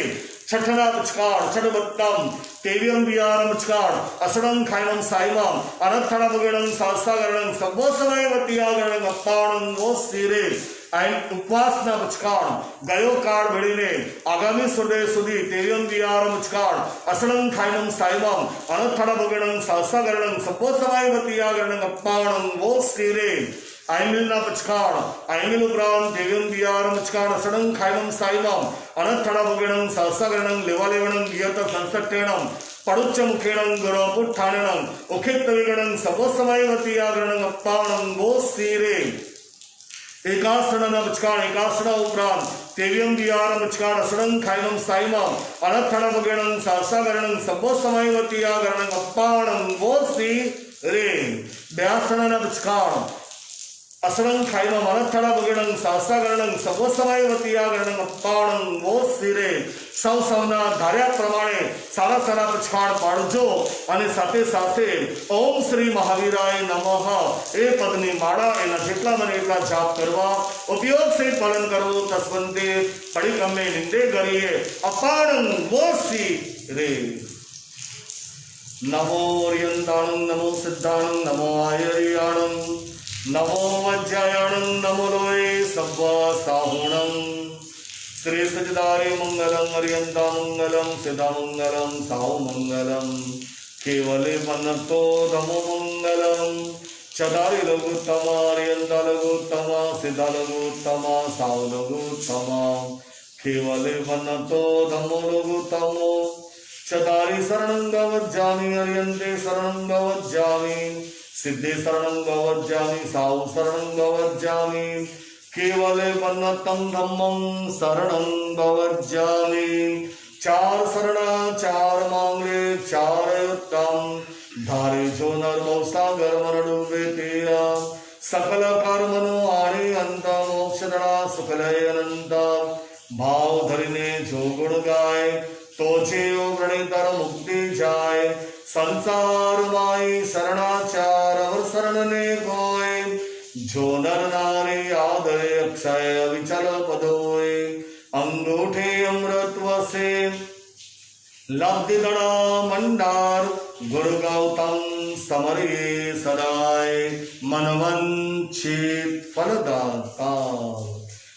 6ના પચકાળ 6 વત્તમ તેવ્યમ વિયારમ પચકાળ અસડં ખાયનમ સાયમામ અનથળવગણં સાસાગણં સબ્બ સમાયવતિયાગણં અપ્પાણં વો સ્થિરે. ઉપવાસના પચકાળ ગયો કાળ ભળીને આગામી સુદય સુધી તેવ્યમ વિયારમ પચકાળ અસડં ખાયનમ સાયમામ અનથળવગણં સાસાગણં સબ્બ સમાયવતિયાગણં અપ્પાણં વો સ્થિરે. આઈમિલના પચકાળ આઈમિલ ઉપરાંત તેવ્યમ વિયારમ પચકાળ અસડં ખાયનમ સાયમામ અનથળવગણં સાસાગણં લેવાલેવણં ગિયત સંસટ્ટેણં પડુચ્ચ મુખેણં ગુરપુઠ્ઠાણેણં ઉખેત્તવિગણં સબ્બ સમાયવતિયાગણં અપ્પાણં વો સ્થિરે. એકાસણના પચકાળ એકાસણા ઉપરાંત તેવ્યમ વિયારમ પચકાળ અસડં ખાયનમ સાયમામ અનથળવગણં સાસાગણં સબ્બ સમાયવતિયાગણં અપ્પાણં વો સ્થિરે. 82ના પચકાળ અસડં ખાયનમ અનથળવગણં સાસાગણં સબ્બ સમાયવતિયાગણં અપ્પાણં વો સ્થિરે. સૌના ધાર્યા પ્રમાણે સારા સારા પચખાડ પાડજો અને સાથે સાથે ઓમ શ્રી મહાવીરાય નમઃ એ પદની માળા એના જેટલા મને એટલા જાપ કરવા, ઉપયોગ સે પાલન કરવું. તસ્વંતે પડિકમે નિંદે કરીએ અપાણં વો સ્થિરે. નમો અર્યંતાણં, નમો સિદ્ધાણં, નમો આયર્યાણં, નમો વજ્જાયણં, નમો લોય સવ્વ સાહુણં. શ્રી સજદારે મંગલં અર્યંતા મંગલં સિદ્ધા મંગલં સાહુ મંગલં, કેવલે મનતો ધમો મંગલં. ચદારી લઘુત્તમ અર્યંતા લઘુત્તમ સિદ્ધા લઘુત્તમ સાહુ લઘુત્તમ, કેવલે મનતો ધમો લઘુત્તમ. ચદારી શરણં ગવજ્જામિ અર્યંતે શરણં ગવજ્જામિ, સિદ્ધે શરણં ગવજ્જામિ સાહુ શરણં ગવજ્જામિ, કેવલે વન્નતમ ધમ્મં શરણં ગવજ્જામિ. 4 શરણ 4 માંગલે 4 ઉત્તમ, ધારે જો નર્મો સાગર મર ડૂબે તેરા. સકલ કર્મનો આણે અંત મોક્ષદળા સુખલય અનંત, ભાવ ધરીને જો ગુણ ગાય તો જેવો प्रणीतर मुक्ति जाय संसार माई शरणाचार और शरण ने कोय जो नर नारी आदरे अक्षय विचल पदोय अंगूठे अमृतव से लब्धि गणा मंडार गुरु गौतम समरे सदाय मनवंचित फलदाता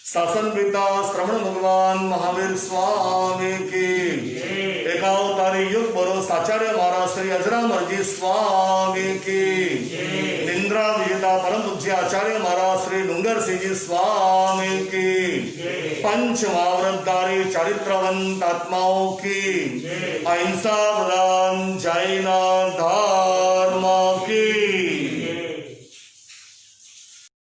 शासन पिता श्रवण भगवान महावीर स्वामी की एकावतारी युग बरोस आचार्य महाराज श्री अजरामरजी स्वामी की निंद्रा विजेता परम पूज्य आचार्य महाराज श्री डूंगर सिंह जी स्वामी की पंच महाव्रतधारी चरित्रवंत आत्माओं की अहिंसा प्रदान जैन धर्म